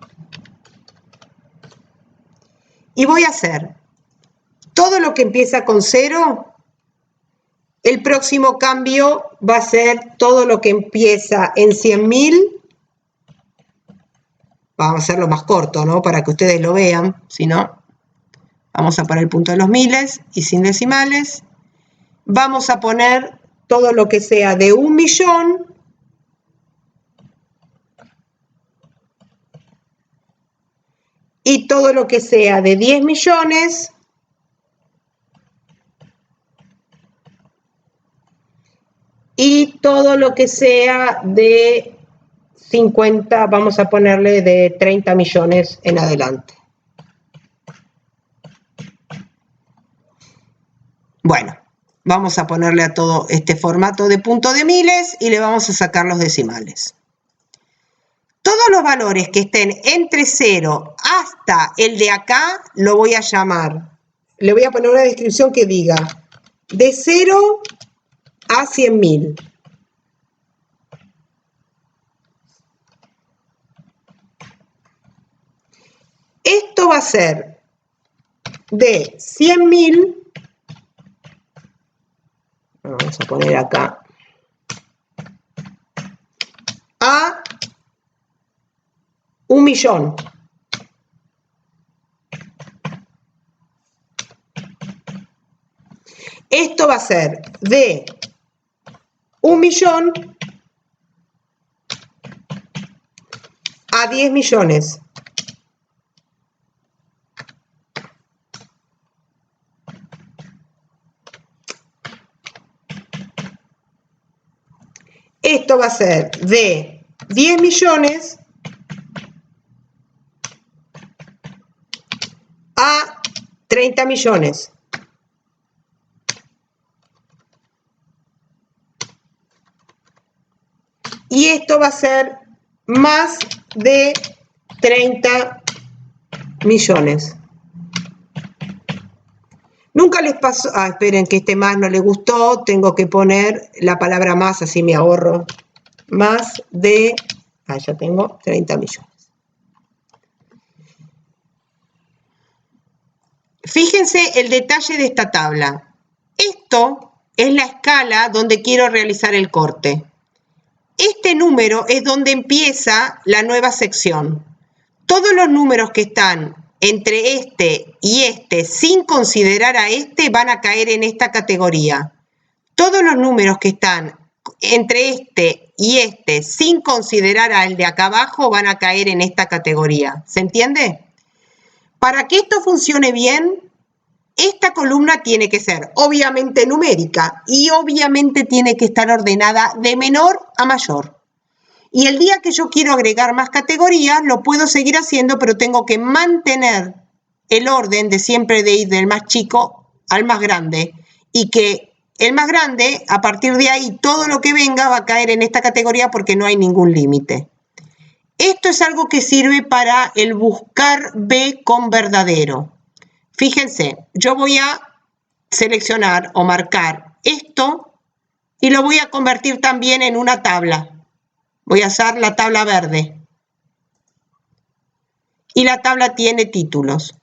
Y voy a hacer todo lo que empieza con 0. El próximo cambio va a ser todo lo que empieza en 100.000. Vamos a hacerlo más corto, ¿no? Para que ustedes lo vean. Si no, vamos a poner el punto de los miles y sin decimales. Vamos a poner todo lo que sea de 1.000.000. Y todo lo que sea de 10 millones. Y todo lo que sea de 50, vamos a ponerle de 30 millones en adelante. Bueno, vamos a ponerle a todo este formato de punto de miles y le vamos a sacar los decimales. Todos los valores que estén entre 0 hasta el de acá lo voy a llamar. Le voy a poner una descripción que diga de 0 a 100.000. Esto va a ser de 100.000. Vamos a poner acá. A 1.000.000. Esto va a ser de 1.000.000 a 10 millones. Esto va a ser de 10 millones a 30 millones. Y esto va a ser más de 30 millones. Nunca les pasó, esperen que este más no le gustó, tengo que poner la palabra más, así me ahorro. Más de, ya tengo 30 millones. Fíjense el detalle de esta tabla. Esto es la escala donde quiero realizar el corte. Este número es donde empieza la nueva sección. Todos los números que están entre este y este, sin considerar a este, van a caer en esta categoría. Todos los números que están entre este y este, sin considerar al de acá abajo, van a caer en esta categoría. ¿Se entiende? Para que esto funcione bien, esta columna tiene que ser obviamente numérica y obviamente tiene que estar ordenada de menor a mayor. Y el día que yo quiero agregar más categorías, lo puedo seguir haciendo, pero tengo que mantener el orden de siempre de ir del más chico al más grande. Y que el más grande, a partir de ahí, todo lo que venga va a caer en esta categoría porque no hay ningún límite. Esto es algo que sirve para el buscar B con verdadero. Fíjense, yo voy a seleccionar o marcar esto y lo voy a convertir también en una tabla. Voy a usar la tabla verde. Y la tabla tiene títulos.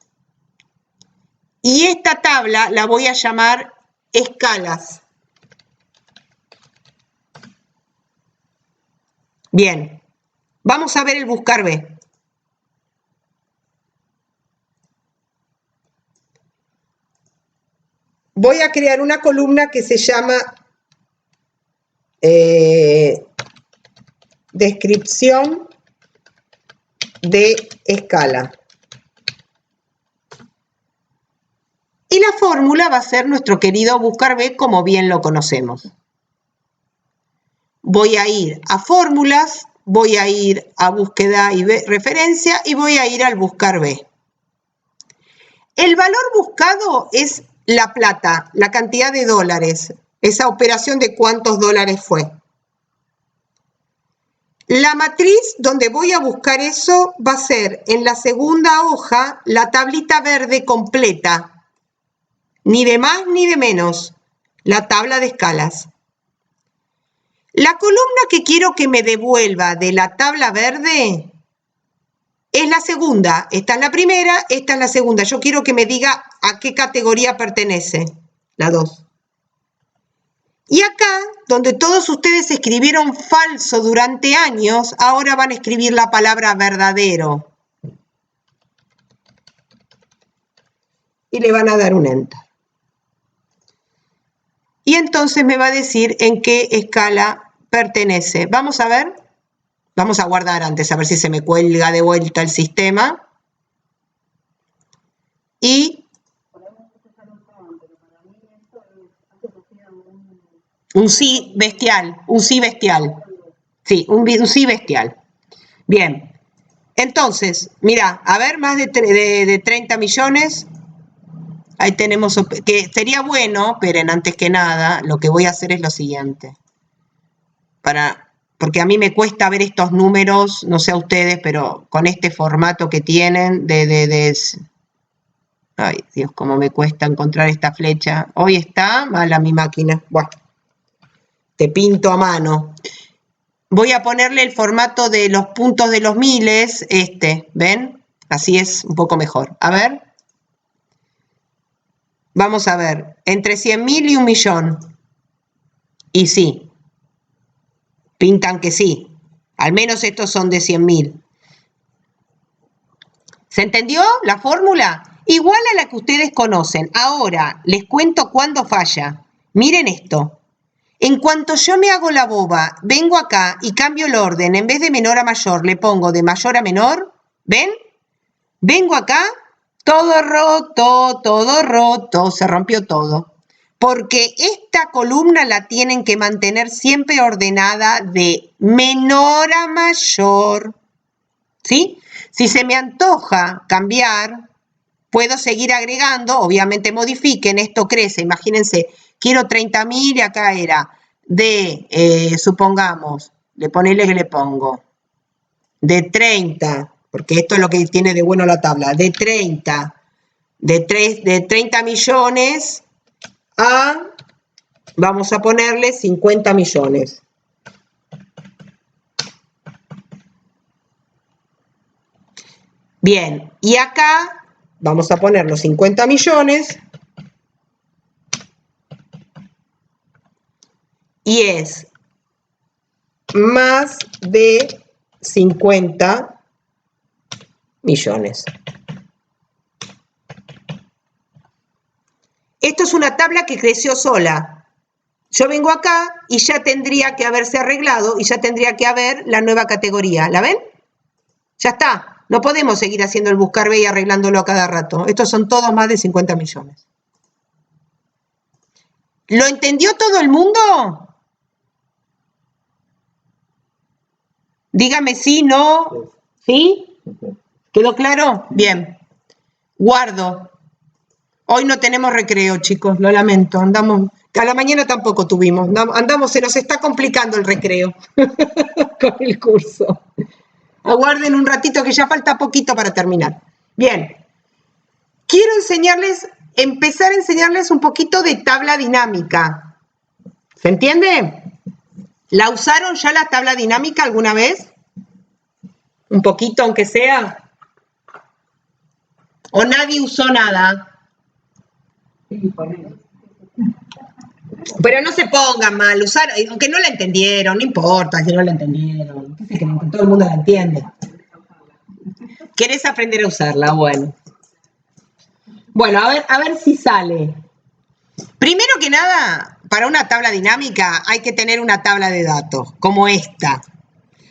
Y esta tabla la voy a llamar escalas. Bien, vamos a ver el buscar B. Voy a crear una columna que se llama descripción de escala. Y la fórmula va a ser nuestro querido buscar B como bien lo conocemos. voy a ir a fórmulas, voy a ir a búsqueda y referencia y voy a ir al buscar B. El valor buscado es la plata, la cantidad de dólares, esa operación de cuántos dólares fue. La matriz donde voy a buscar eso va a ser en la segunda hoja la tablita verde completa, ni de más ni de menos, la tabla de escalas. La columna que quiero que me devuelva de la tabla verde es la segunda. Esta es la primera, esta es la segunda. Yo quiero que me diga a qué categoría pertenece, la 2. Y acá, donde todos ustedes escribieron falso durante años, ahora van a escribir la palabra verdadero. Y le van a dar un enter. Y entonces me va a decir en qué escala pertenece. Vamos a ver. Vamos a guardar antes, a ver si se me cuelga de vuelta el sistema. Y un sí bestial, un sí bestial. Sí, un sí bestial. Bien. Entonces, mira, a ver, más de 30 millones. Ahí tenemos, que sería bueno, pero antes que nada, lo que voy a hacer es lo siguiente. Porque a mí me cuesta ver estos números, no sé a ustedes, pero con este formato que tienen ay, Dios, cómo me cuesta encontrar esta flecha. Hoy está mala mi máquina. Bueno, te pinto a mano. Voy a ponerle el formato de los puntos de los miles, ¿ven? Así es un poco mejor. A ver. Vamos a ver, entre 100.000 y 1.000.000. Y sí, pintan que sí. Al menos estos son de 100.000. ¿Se entendió la fórmula? Igual a la que ustedes conocen. Ahora, les cuento cuándo falla. Miren esto. En cuanto yo me hago la boba, vengo acá y cambio el orden. En vez de menor a mayor, le pongo de mayor a menor. ¿Ven? Vengo acá, todo roto, se rompió todo. Porque esta columna la tienen que mantener siempre ordenada de menor a mayor. ¿Sí? Si se me antoja cambiar, puedo seguir agregando, obviamente modifiquen, esto crece, imagínense, quiero 30.000 y acá era de, supongamos, ponele que le pongo, de 30, porque esto es lo que tiene de bueno la tabla, de 30, de 30 millones a, vamos a ponerle 50 millones. Bien, y acá vamos a poner los 50 millones y es más de 50 millones. Esto es una tabla que creció sola. Yo vengo acá y ya tendría que haberse arreglado y ya tendría que haber la nueva categoría. ¿La ven? Ya está. No podemos seguir haciendo el buscar B y arreglándolo a cada rato. Estos son todos más de 50 millones. ¿Lo entendió todo el mundo? Dígame sí, no. ¿Sí? ¿Quedó claro? Bien. Guardo. Hoy no tenemos recreo, chicos, lo lamento. Andamos, a la mañana tampoco tuvimos. Andamos, se nos está complicando el recreo con el curso. Aguarden un ratito que ya falta poquito para terminar. Bien. Quiero empezar a enseñarles un poquito de tabla dinámica. ¿Se entiende? ¿La usaron ya la tabla dinámica alguna vez? Un poquito, aunque sea. ¿O nadie usó nada? Pero no se pongan mal, aunque no la entendieron, no importa si no la entendieron. ¿Qué se creen? Que todo el mundo la entiende. ¿Querés aprender a usarla? Bueno. Bueno, a ver si sale. Primero que nada, para una tabla dinámica hay que tener una tabla de datos, como esta.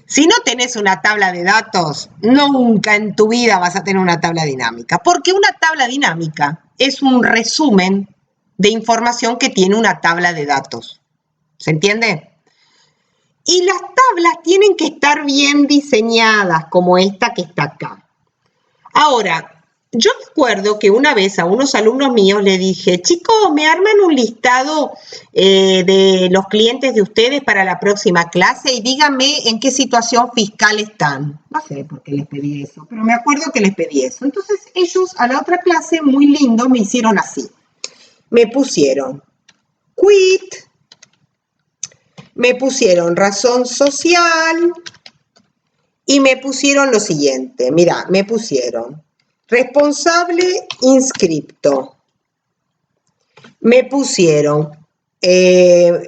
Si no tenés una tabla de datos, nunca en tu vida vas a tener una tabla dinámica, porque una tabla dinámica es un resumen de información que tiene una tabla de datos. ¿Se entiende? Y las tablas tienen que estar bien diseñadas, como esta que está acá. Ahora, yo me acuerdo que una vez a unos alumnos míos le dije, chicos, ¿me arman un listado de los clientes de ustedes para la próxima clase? Y díganme en qué situación fiscal están. No sé por qué les pedí eso, pero me acuerdo que les pedí eso. Entonces ellos a la otra clase, muy lindo, me hicieron así. Me pusieron quit, me pusieron razón social y me pusieron lo siguiente. Mirá, me pusieron responsable inscripto. Me pusieron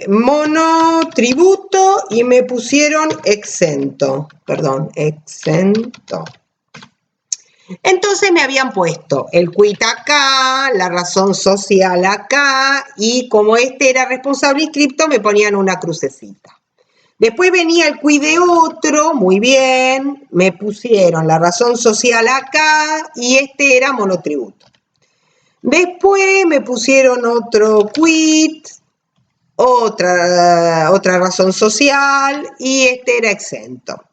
monotributo y me pusieron exento. Perdón, exento. Entonces me habían puesto el quit acá, la razón social acá, y como este era responsable inscripto, me ponían una crucecita. Después venía el quit de otro, muy bien, me pusieron la razón social acá, y este era monotributo. Después me pusieron otro quit, otra razón social, y este era exento.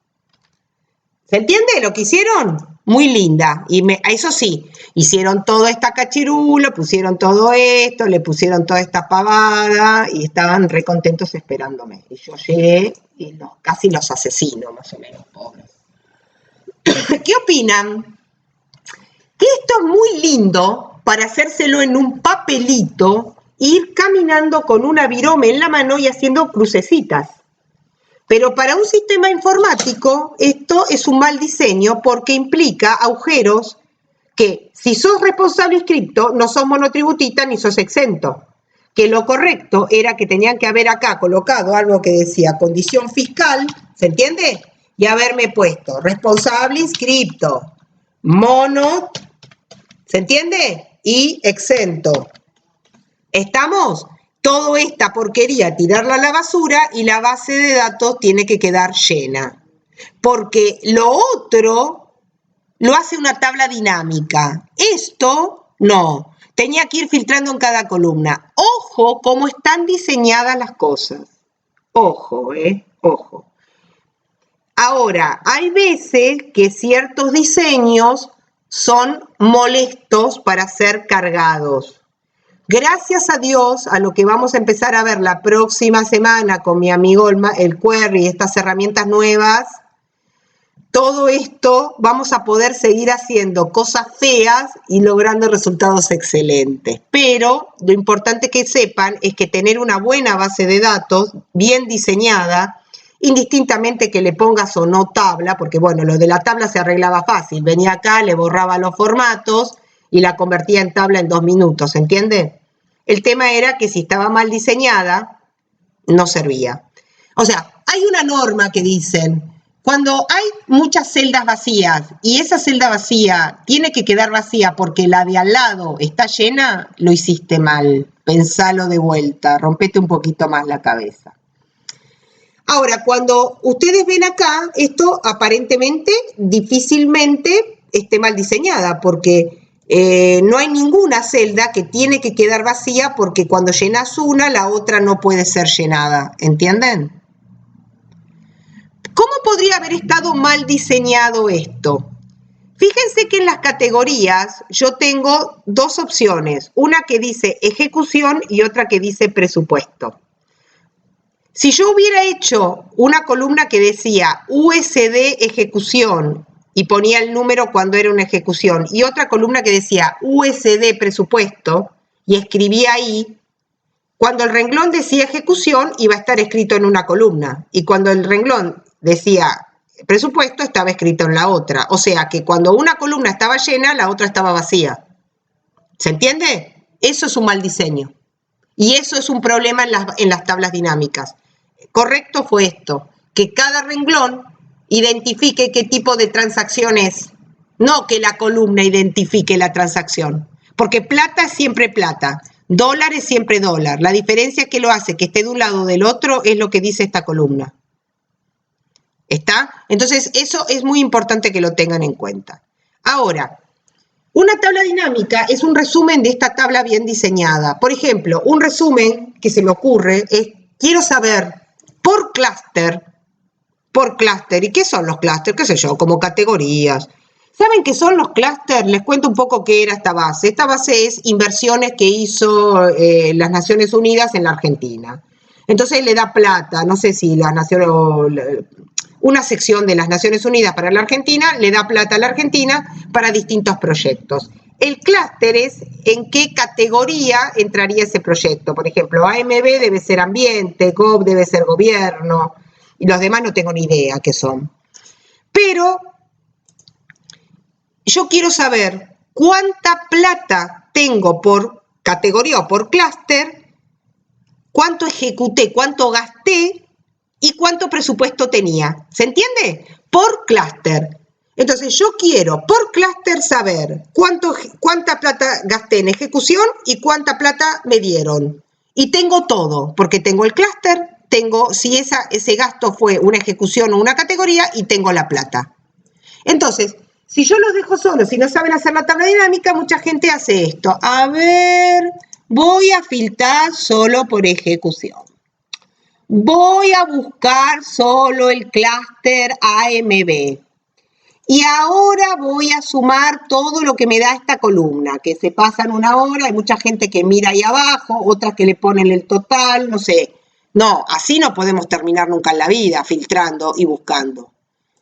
¿Se entiende lo que hicieron? Muy linda. Y eso sí, hicieron toda esta cachirula, pusieron todo esto, le pusieron toda esta pavada y estaban re contentos esperándome. Y yo llegué y casi los asesino, más o menos, pobres. ¿Qué opinan? Que esto es muy lindo para hacérselo en un papelito, ir caminando con una virome en la mano y haciendo crucecitas. Pero para un sistema informático esto es un mal diseño porque implica agujeros que si sos responsable inscripto no sos monotributista ni sos exento. Que lo correcto era que tenían que haber acá colocado algo que decía condición fiscal, ¿se entiende? Y haberme puesto responsable inscripto, mono, ¿se entiende? Y exento. ¿Estamos? Toda esta porquería tirarla a la basura y la base de datos tiene que quedar llena. Porque lo otro lo hace una tabla dinámica. Esto no. Tenía que ir filtrando en cada columna. Ojo cómo están diseñadas las cosas. Ojo, ojo. Ahora, hay veces que ciertos diseños son molestos para ser cargados. Gracias a Dios, a lo que vamos a empezar a ver la próxima semana con mi amigo el Query, estas herramientas nuevas, todo esto vamos a poder seguir haciendo cosas feas y logrando resultados excelentes. Pero lo importante que sepan es que tener una buena base de datos, bien diseñada, indistintamente que le pongas o no tabla, porque bueno, lo de la tabla se arreglaba fácil, venía acá, le borraba los formatos y la convertía en tabla en 2 minutos, ¿entiende? El tema era que si estaba mal diseñada, no servía. O sea, hay una norma que dicen, cuando hay muchas celdas vacías y esa celda vacía tiene que quedar vacía porque la de al lado está llena, lo hiciste mal. Pensalo de vuelta, rompete un poquito más la cabeza. Ahora, cuando ustedes ven acá, esto aparentemente difícilmente esté mal diseñada porque no hay ninguna celda que tiene que quedar vacía porque cuando llenas una, la otra no puede ser llenada. ¿Entienden? ¿Cómo podría haber estado mal diseñado esto? Fíjense que en las categorías yo tengo 2 opciones, una que dice ejecución y otra que dice presupuesto. Si yo hubiera hecho una columna que decía USD ejecución y ponía el número cuando era una ejecución y otra columna que decía USD presupuesto y escribía ahí, cuando el renglón decía ejecución iba a estar escrito en una columna y cuando el renglón decía presupuesto estaba escrito en la otra. O sea que cuando una columna estaba llena, la otra estaba vacía. ¿Se entiende? Eso es un mal diseño. Y eso es un problema en las tablas dinámicas. Correcto fue esto, que cada renglón identifique qué tipo de transacción es, no que la columna identifique la transacción, porque plata es siempre plata, dólar es siempre dólar. La diferencia que lo hace que esté de un lado o del otro es lo que dice esta columna. ¿Está? Entonces, eso es muy importante que lo tengan en cuenta. Ahora, una tabla dinámica es un resumen de esta tabla bien diseñada. Por ejemplo, un resumen que se me ocurre es, quiero saber por clúster por clúster. ¿Y qué son los clústeres? ¿Qué sé yo? Como categorías. ¿Saben qué son los clústeres? Les cuento un poco qué era esta base. Esta base es inversiones que hizo las Naciones Unidas en la Argentina. Entonces le da plata, no sé si las Naciones, una sección de las Naciones Unidas para la Argentina le da plata a la Argentina para distintos proyectos. El clúster es en qué categoría entraría ese proyecto. Por ejemplo, AMB debe ser ambiente, GOV debe ser gobierno, y los demás no tengo ni idea qué son. Pero yo quiero saber cuánta plata tengo por categoría o por clúster, cuánto ejecuté, cuánto gasté y cuánto presupuesto tenía. ¿Se entiende? Por clúster. Entonces yo quiero por clúster saber cuánta plata gasté en ejecución y cuánta plata me dieron. Y tengo todo, porque tengo el clúster, tengo si ese gasto fue una ejecución o una categoría y tengo la plata. Entonces, si yo los dejo solos, si no saben hacer la tabla dinámica, mucha gente hace esto. A ver, voy a filtrar solo por ejecución. Voy a buscar solo el clúster AMB. Y ahora voy a sumar todo lo que me da esta columna, que se pasan una hora, hay mucha gente que mira ahí abajo, otras que le ponen el total, no sé. No, así no podemos terminar nunca en la vida, filtrando y buscando.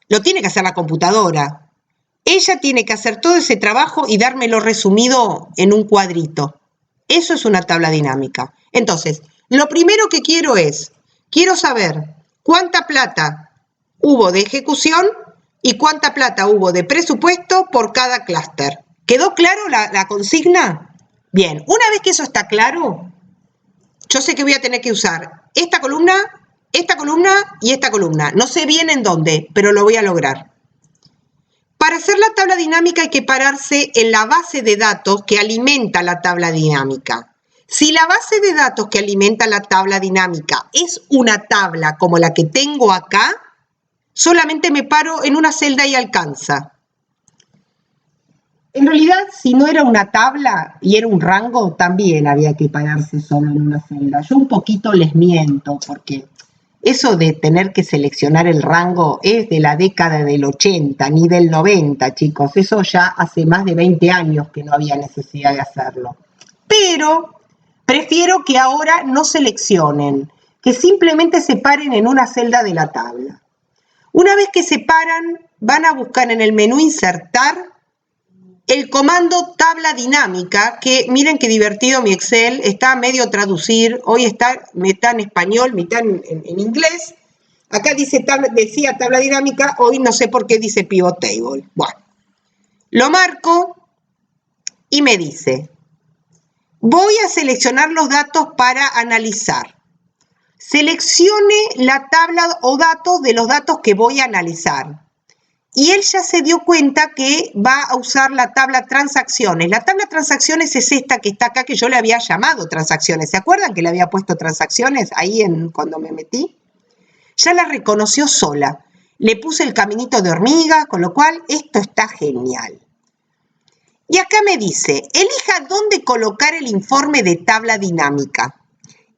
Lo tiene que hacer la computadora. Ella tiene que hacer todo ese trabajo y dármelo resumido en un cuadrito. Eso es una tabla dinámica. Entonces, lo primero que quiero saber cuánta plata hubo de ejecución y cuánta plata hubo de presupuesto por cada clúster. ¿Quedó claro la consigna? Bien, una vez que eso está claro, yo sé que voy a tener que usar esta columna y esta columna. No sé bien en dónde, pero lo voy a lograr. Para hacer la tabla dinámica hay que pararse en la base de datos que alimenta la tabla dinámica. Si la base de datos que alimenta la tabla dinámica es una tabla como la que tengo acá, solamente me paro en una celda y alcanza. En realidad, si no era una tabla y era un rango, también había que pararse solo en una celda. Yo un poquito les miento, porque eso de tener que seleccionar el rango es de la década del 80, ni del 90, chicos. Eso ya hace más de 20 años que no había necesidad de hacerlo. Pero prefiero que ahora no seleccionen, que simplemente se paren en una celda de la tabla. Una vez que se paran, van a buscar en el menú Insertar el comando tabla dinámica, que miren qué divertido mi Excel, está medio traducir, hoy está mitad en español, mitad en inglés. Acá decía tabla dinámica, hoy no sé por qué dice pivot table. Bueno, lo marco y me dice, voy a seleccionar los datos para analizar. Seleccione la tabla o datos de los datos que voy a analizar. Y él ya se dio cuenta que va a usar la tabla transacciones. La tabla transacciones es esta que está acá, que yo le había llamado transacciones. ¿Se acuerdan que le había puesto transacciones ahí cuando me metí? Ya la reconoció sola. Le puse el caminito de hormiga, con lo cual esto está genial. Y acá me dice, elija dónde colocar el informe de tabla dinámica.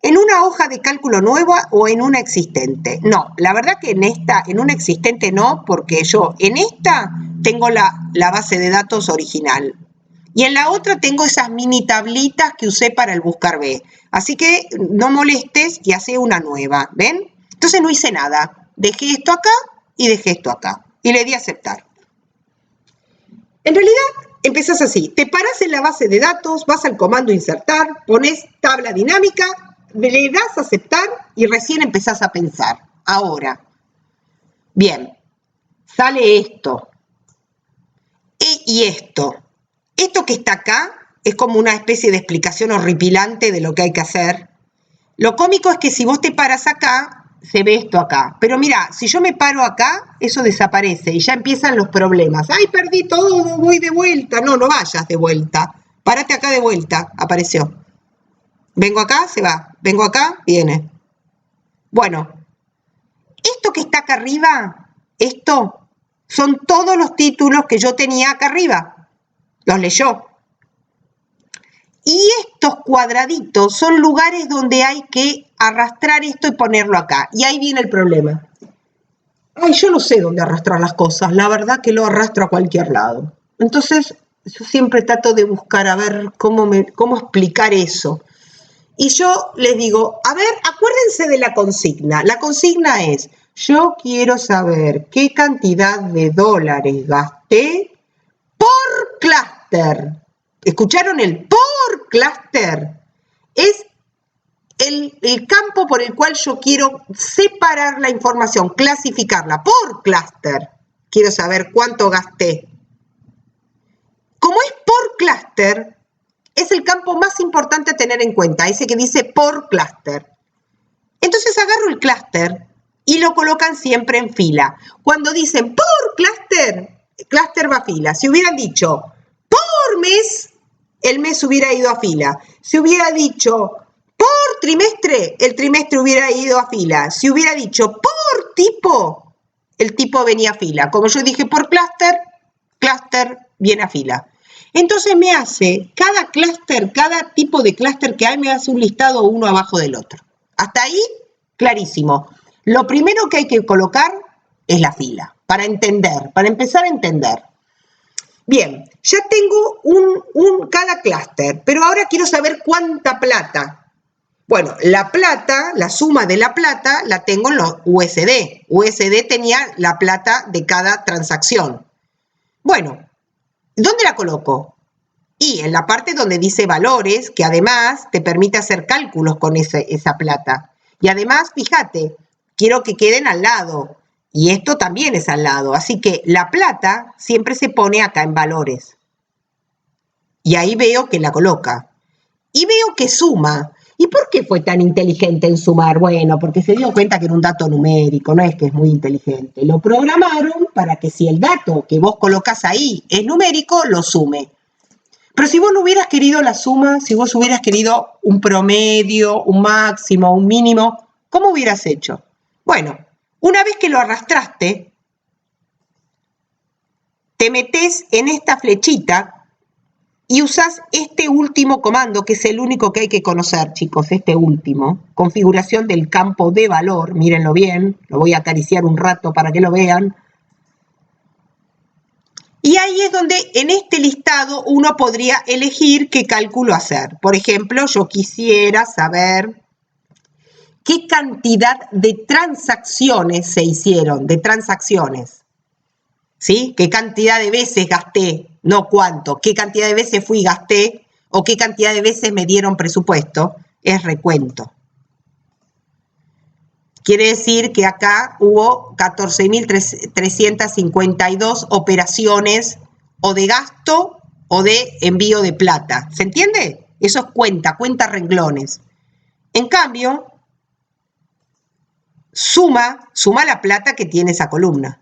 ¿En una hoja de cálculo nueva o en una existente? No, la verdad que en una existente no, porque yo en esta tengo la base de datos original. Y en la otra tengo esas mini tablitas que usé para el buscar B. Así que no molestes y hace una nueva, ¿ven? Entonces no hice nada. Dejé esto acá y dejé esto acá. Y le di a aceptar. En realidad empezás así. Te parás en la base de datos, vas al comando insertar, pones tabla dinámica, le das a aceptar y recién empezás a pensar. Ahora, bien, sale esto y esto. Esto que está acá es como una especie de explicación horripilante de lo que hay que hacer. Lo cómico es que si vos te paras acá, se ve esto acá. Pero mira, si yo me paro acá, eso desaparece y ya empiezan los problemas. ¡Ay, perdí todo! Voy de vuelta. No, no vayas de vuelta. Párate acá de vuelta. Apareció. Vengo acá, se va. Vengo acá, viene. Bueno, esto que está acá arriba, esto son todos los títulos que yo tenía acá arriba. Los leyó. Y estos cuadraditos son lugares donde hay que arrastrar esto y ponerlo acá. Y ahí viene el problema. Ay, yo no sé dónde arrastrar las cosas, la verdad que lo arrastro a cualquier lado. Entonces, yo siempre trato de buscar a ver cómo explicar eso. Y yo les digo, a ver, acuérdense de la consigna. La consigna es, yo quiero saber qué cantidad de dólares gasté por clúster. ¿Escucharon el por clúster? Es el campo por el cual yo quiero separar la información, clasificarla por clúster. Quiero saber cuánto gasté. Como es por clúster, es el campo más importante a tener en cuenta, ese que dice por clúster. Entonces agarro el clúster y lo colocan siempre en fila. Cuando dicen por clúster va a fila. Si hubieran dicho por mes, el mes hubiera ido a fila. Si hubiera dicho por trimestre, el trimestre hubiera ido a fila. Si hubiera dicho por tipo, el tipo venía a fila. Como yo dije por clúster viene a fila. Entonces me hace, cada clúster, cada tipo de clúster que hay, me hace un listado uno abajo del otro. Hasta ahí, clarísimo. Lo primero que hay que colocar es la fila, para entender, para empezar a entender. Bien, ya tengo cada clúster, pero ahora quiero saber cuánta plata. Bueno, la plata, la suma de la plata, la tengo en los USD. USD tenía la plata de cada transacción. Bueno, ¿dónde la coloco? Y en la parte donde dice valores, que además te permite hacer cálculos con esa plata. Y además, fíjate, quiero que queden al lado. Y esto también es al lado. Así que la plata siempre se pone acá en valores. Y ahí veo que la coloca. Y veo que suma. ¿Y por qué fue tan inteligente en sumar? Bueno, porque se dio cuenta que era un dato numérico, no es que es muy inteligente. Lo programaron para que si el dato que vos colocas ahí es numérico, lo sume. Pero si vos no hubieras querido la suma, si vos hubieras querido un promedio, un máximo, un mínimo, ¿cómo hubieras hecho? Bueno, una vez que lo arrastraste, te metés en esta flechita y usás este último comando, que es el único que hay que conocer, chicos, este último. Configuración del campo de valor, mírenlo bien, lo voy a acariciar un rato para que lo vean. Y ahí es donde en este listado uno podría elegir qué cálculo hacer. Por ejemplo, yo quisiera saber qué cantidad de transacciones se hicieron, de transacciones. ¿Sí? ¿Qué cantidad de veces gasté? No cuánto. ¿Qué cantidad de veces fui y gasté? ¿O qué cantidad de veces me dieron presupuesto? Es recuento. Quiere decir que acá hubo 14.352 operaciones o de gasto o de envío de plata. ¿Se entiende? Eso es cuenta renglones. En cambio, suma la plata que tiene esa columna.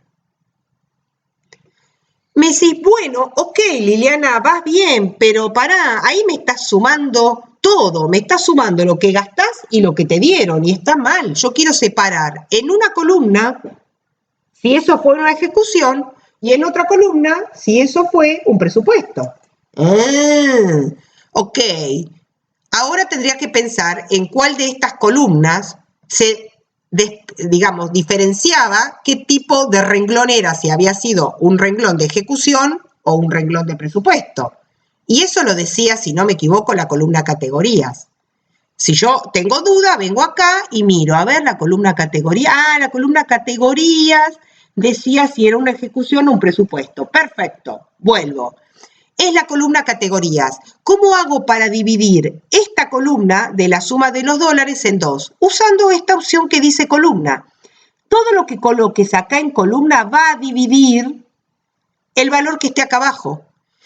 Me decís, bueno, ok, Liliana, vas bien, pero pará, ahí me estás sumando todo, me estás sumando lo que gastás y lo que te dieron, y está mal. Yo quiero separar en una columna si eso fue una ejecución y en otra columna si eso fue un presupuesto. Ok, ahora tendría que pensar en cuál de estas columnas se diferenciaba qué tipo de renglón era, si había sido un renglón de ejecución o un renglón de presupuesto. Y eso lo decía, si no me equivoco, la columna categorías. Si yo tengo duda, vengo acá y miro, a ver, la columna categoría. La columna categorías decía si era una ejecución o un presupuesto. Perfecto, vuelvo. Es la columna categorías. ¿Cómo hago para dividir esta columna de la suma de los dólares en dos? Usando esta opción que dice columna. Todo lo que coloques acá en columna va a dividir el valor que esté acá abajo.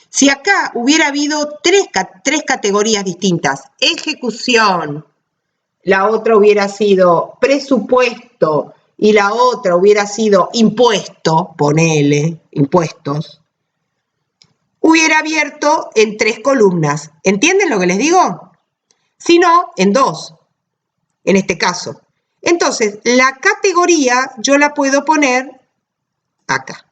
Si acá hubiera habido tres categorías distintas, ejecución, la otra hubiera sido presupuesto y la otra hubiera sido impuesto, ponele, impuestos, hubiera abierto en 3 columnas. ¿Entienden lo que les digo? Si no, en 2, en este caso. Entonces, la categoría yo la puedo poner acá.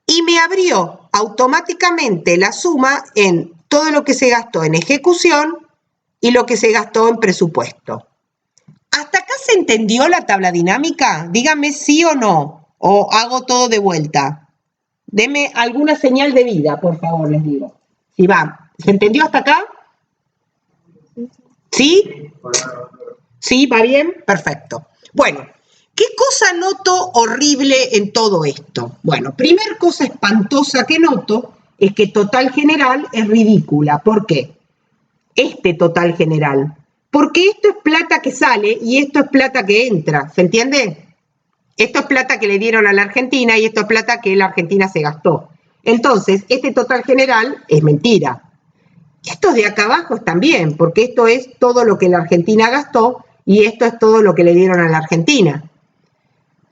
Y me abrió automáticamente la suma en todo lo que se gastó en ejecución y lo que se gastó en presupuesto. ¿Hasta acá se entendió la tabla dinámica? Díganme sí o no. ¿O hago todo de vuelta? Deme alguna señal de vida, por favor, les digo. Si va, ¿se entendió hasta acá? ¿Sí? ¿Sí? ¿Va bien? Perfecto. Bueno, ¿qué cosa noto horrible en todo esto? Bueno, primer cosa espantosa que noto es que total general es ridícula. ¿Por qué? Este total general. Porque esto es plata que sale y esto es plata que entra. ¿Se entiende? Esto es plata que le dieron a la Argentina y esto es plata que la Argentina se gastó. Entonces, este total general es mentira. Estos de acá abajo también, porque esto es todo lo que la Argentina gastó y esto es todo lo que le dieron a la Argentina.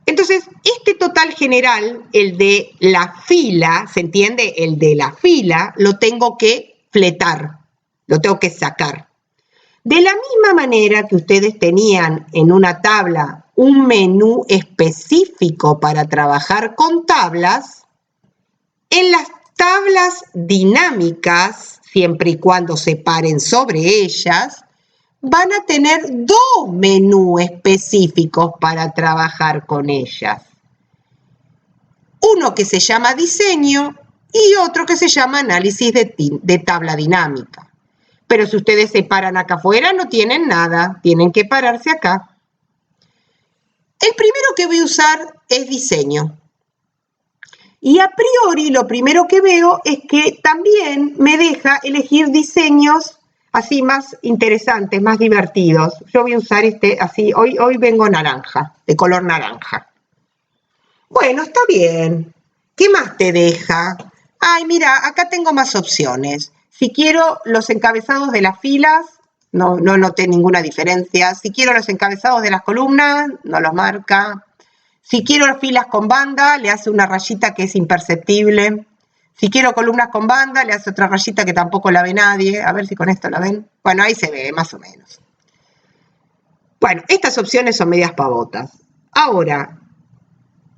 Entonces, este total general, el de la fila, ¿se entiende? El de la fila lo tengo que fletar, lo tengo que sacar. De la misma manera que ustedes tenían en una tabla un menú específico para trabajar con tablas, en las tablas dinámicas, siempre y cuando se paren sobre ellas, van a tener dos menús específicos para trabajar con ellas. Uno que se llama diseño y otro que se llama análisis de tabla dinámica. Pero si ustedes se paran acá afuera no tienen nada, tienen que pararse acá. El primero que voy a usar es diseño. Y a priori lo primero que veo es que también me deja elegir diseños así más interesantes, más divertidos. Yo voy a usar este así, hoy vengo naranja, de color naranja. Bueno, está bien. ¿Qué más te deja? Ay, mira, acá tengo más opciones. Si quiero los encabezados de las filas, no noté ninguna diferencia. Si quiero los encabezados de las columnas, no los marca. Si quiero las filas con banda, le hace una rayita que es imperceptible. Si quiero columnas con banda, le hace otra rayita que tampoco la ve nadie. A ver si con esto la ven. Bueno, ahí se ve, más o menos. Bueno, estas opciones son medias pavotas. Ahora,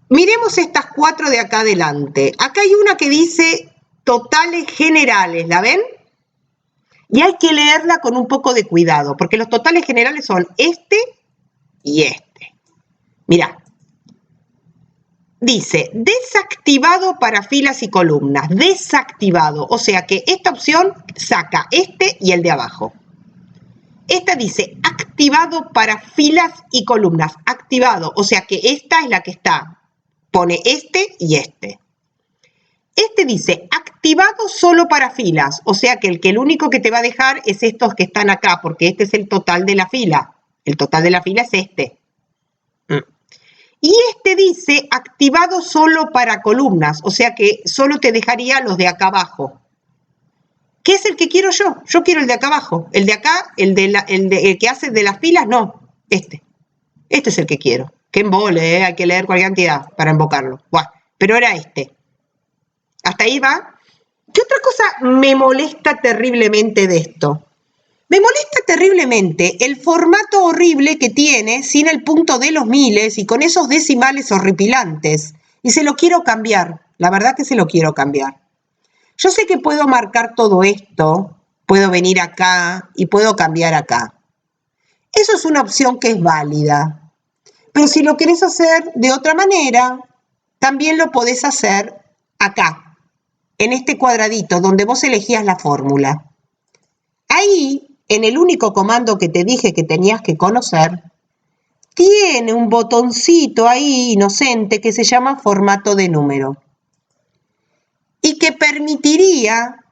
miremos estas cuatro de acá adelante. Acá hay una que dice totales generales, ¿la ven? Y hay que leerla con un poco de cuidado, porque los totales generales son este y este. Mirá. Dice, desactivado para filas y columnas, desactivado, o sea que esta opción saca este y el de abajo. Esta dice, activado para filas y columnas, activado, o sea que esta es la que está, pone este y este. Este dice, activado solo para filas, o sea que el único que te va a dejar es estos que están acá, porque este es el total de la fila. El total de la fila es este. Y este dice activado solo para columnas, o sea que solo te dejaría los de acá abajo. ¿Qué es el que quiero yo? Yo quiero el de acá abajo. El de acá, el que hace de las filas, no. Este. Este es el que quiero. Qué embole, hay que leer cualquier cantidad para invocarlo. Buah, pero era este. ¿Hasta ahí va? ¿Qué otra cosa me molesta terriblemente de esto? Me molesta terriblemente el formato horrible que tiene sin el punto de los miles y con esos decimales horripilantes. Y se lo quiero cambiar. La verdad que se lo quiero cambiar. Yo sé que puedo marcar todo esto, puedo venir acá y puedo cambiar acá. Eso es una opción que es válida. Pero si lo querés hacer de otra manera, también lo podés hacer acá, en este cuadradito donde vos elegías la fórmula. Ahí, en el único comando que te dije que tenías que conocer, tiene un botoncito ahí inocente que se llama formato de número. Y que permitiría,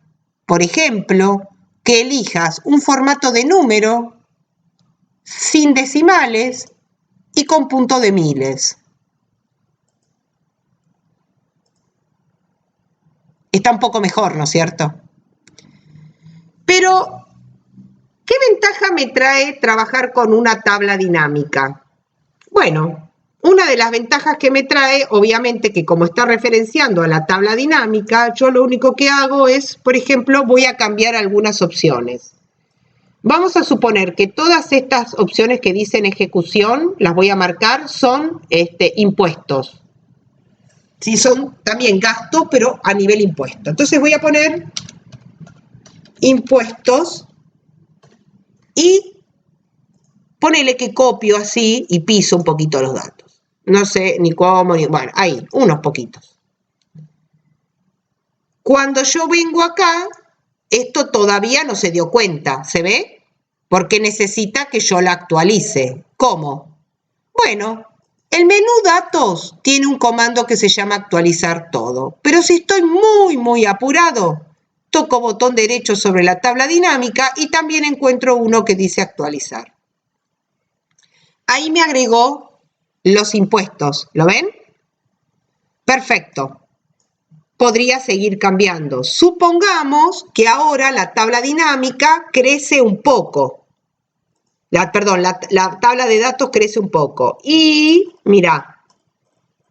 por ejemplo, que elijas un formato de número sin decimales y con punto de miles. Está un poco mejor, ¿no es cierto? Pero ¿qué ventaja me trae trabajar con una tabla dinámica? Bueno, una de las ventajas que me trae, obviamente que como está referenciando a la tabla dinámica, yo lo único que hago es, por ejemplo, voy a cambiar algunas opciones. Vamos a suponer que todas estas opciones que dicen ejecución, las voy a marcar, son impuestos. Sí, son también gastos, pero a nivel impuesto. Entonces voy a poner impuestos y ponele que copio así y piso un poquito los datos. No sé ni cómo, ni bueno, ahí, unos poquitos. Cuando yo vengo acá, esto todavía no se dio cuenta, ¿se ve? Porque necesita que yo la actualice. ¿Cómo? Bueno, el menú datos tiene un comando que se llama actualizar todo, pero si estoy muy apurado, toco botón derecho sobre la tabla dinámica y también encuentro uno que dice actualizar. Ahí me agregó los impuestos, ¿lo ven? Perfecto. Podría seguir cambiando. Supongamos que ahora la tabla dinámica crece un poco. La tabla de datos crece un poco. Y, mira,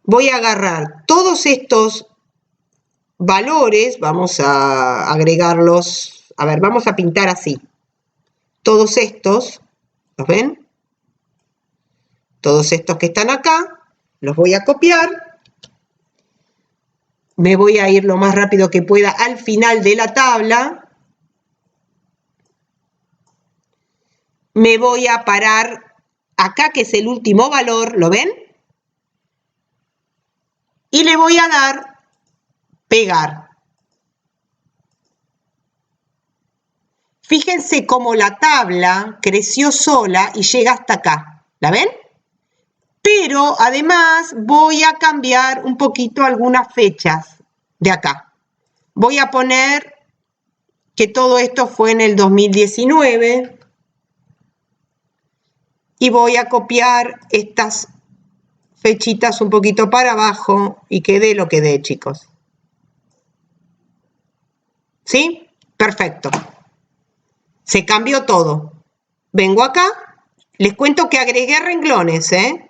voy a agarrar todos estos valores, vamos a agregarlos, a ver, vamos a pintar así. Todos estos, ¿los ven? Todos estos que están acá, los voy a copiar. Me voy a ir lo más rápido que pueda al final de la tabla. Me voy a parar acá, que es el último valor, ¿lo ven? Y le voy a dar pegar. Fíjense cómo la tabla creció sola y llega hasta acá, ¿la ven? Pero además voy a cambiar un poquito algunas fechas de acá. Voy a poner que todo esto fue en el 2019 y voy a copiar estas fechitas un poquito para abajo y que dé lo que dé, chicos. ¿Sí? Perfecto. Se cambió todo. Vengo acá, les cuento que agregué renglones, ¿eh?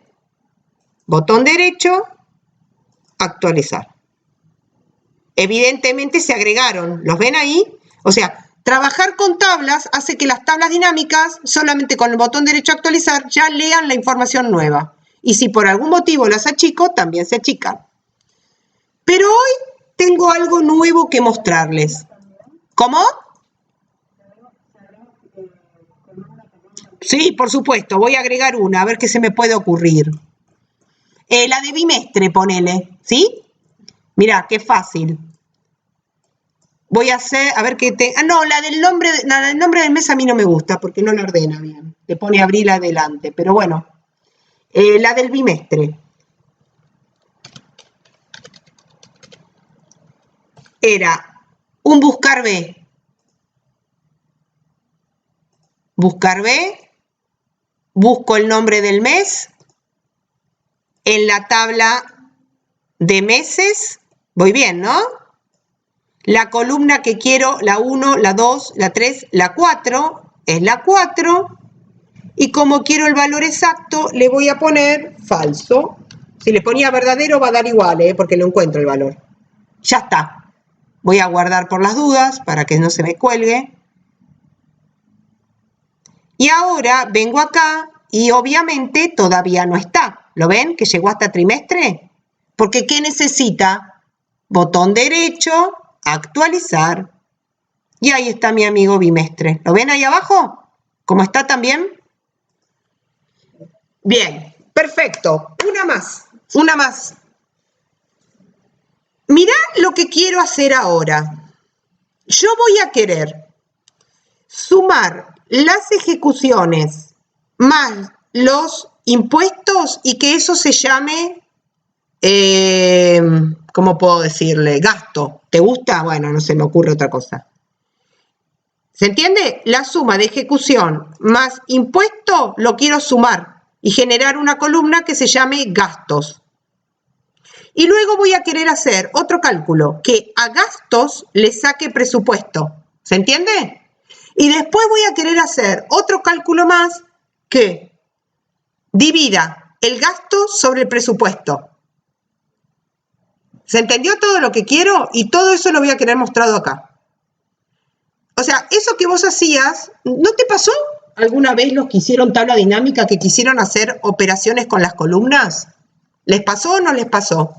Botón derecho, actualizar. Evidentemente se agregaron, ¿los ven ahí? O sea, trabajar con tablas hace que las tablas dinámicas, solamente con el botón derecho actualizar, ya lean la información nueva. Y si por algún motivo las achico, también se achican. Pero hoy tengo algo nuevo que mostrarles. ¿Cómo? Sí, por supuesto, voy a agregar una, a ver qué se me puede ocurrir. La de bimestre, ponele, ¿sí? Mirá, qué fácil. Voy a hacer, a ver qué te... Ah, no, la del nombre del mes a mí no me gusta, porque no la ordena bien. Le pone abril adelante, pero bueno. La del bimestre. Era un buscar B. Buscar B. Busco el nombre del mes. En la tabla de meses. Voy bien, ¿no? La columna que quiero, la 1, la 2, la 3, la 4, es la 4. Y como quiero el valor exacto, le voy a poner falso. Si le ponía verdadero va a dar igual, porque no encuentro el valor. Ya está. Voy a guardar por las dudas para que no se me cuelgue. Y ahora vengo acá y obviamente todavía no está. ¿Lo ven? Que llegó hasta trimestre. Porque ¿qué necesita? Botón derecho, actualizar. Y ahí está mi amigo bimestre. ¿Lo ven ahí abajo? ¿Cómo está también? Bien, perfecto. Una más. Mirá lo que quiero hacer ahora. Yo voy a querer sumar las ejecuciones más los impuestos y que eso se llame, ¿cómo puedo decirle? Gasto. ¿Te gusta? Bueno, no se me ocurre otra cosa. ¿Se entiende? La suma de ejecución más impuesto lo quiero sumar y generar una columna que se llame gastos. Y luego voy a querer hacer otro cálculo que a gastos le saque presupuesto. ¿Se entiende? Y después voy a querer hacer otro cálculo más que divida el gasto sobre el presupuesto. ¿Se entendió todo lo que quiero? Y todo eso lo voy a querer mostrado acá. O sea, eso que vos hacías, ¿no te pasó alguna vez los que hicieron tabla dinámica, que quisieron hacer operaciones con las columnas? ¿Les pasó o no les pasó?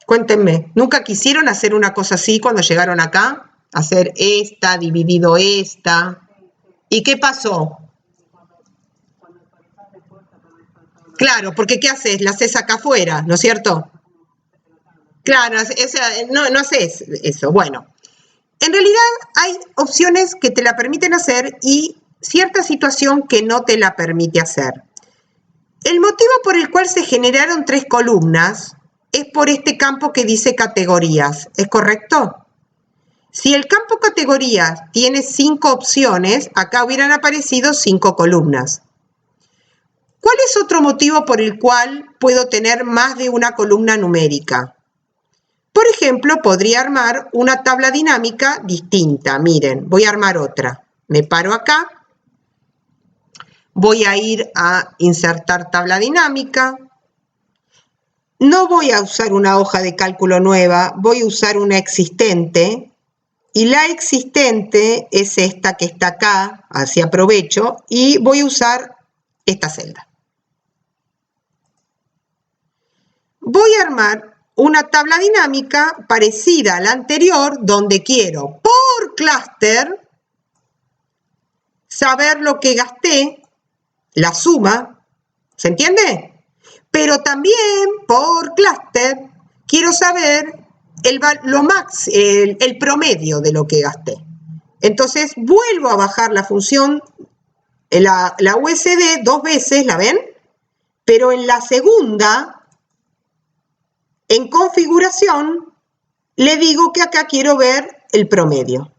Cuéntenme, ¿nunca quisieron hacer una cosa así cuando llegaron acá? Hacer esta, dividido esta. ¿Y qué pasó? Claro, porque ¿qué haces? La haces acá afuera, ¿no es cierto? Claro, o sea, no haces eso. Bueno, en realidad hay opciones que te la permiten hacer y cierta situación que no te la permite hacer. El motivo por el cual se generaron 3 columnas es por este campo que dice categorías, ¿es correcto? Si el campo categorías tiene 5 opciones, acá hubieran aparecido 5 columnas. ¿Cuál es otro motivo por el cual puedo tener más de una columna numérica? Por ejemplo, podría armar una tabla dinámica distinta. Miren, voy a armar otra. Me paro acá. Voy a ir a insertar tabla dinámica. No voy a usar una hoja de cálculo nueva, voy a usar una existente. Y la existente es esta que está acá, así aprovecho, y voy a usar esta celda. Voy a armar una tabla dinámica parecida a la anterior, donde quiero por clúster saber lo que gasté, la suma, ¿se entiende? Pero también por clúster quiero saber el promedio de lo que gasté. Entonces vuelvo a bajar la función, la USD 2 veces, ¿la ven? Pero en la segunda, en configuración, le digo que acá quiero ver el promedio.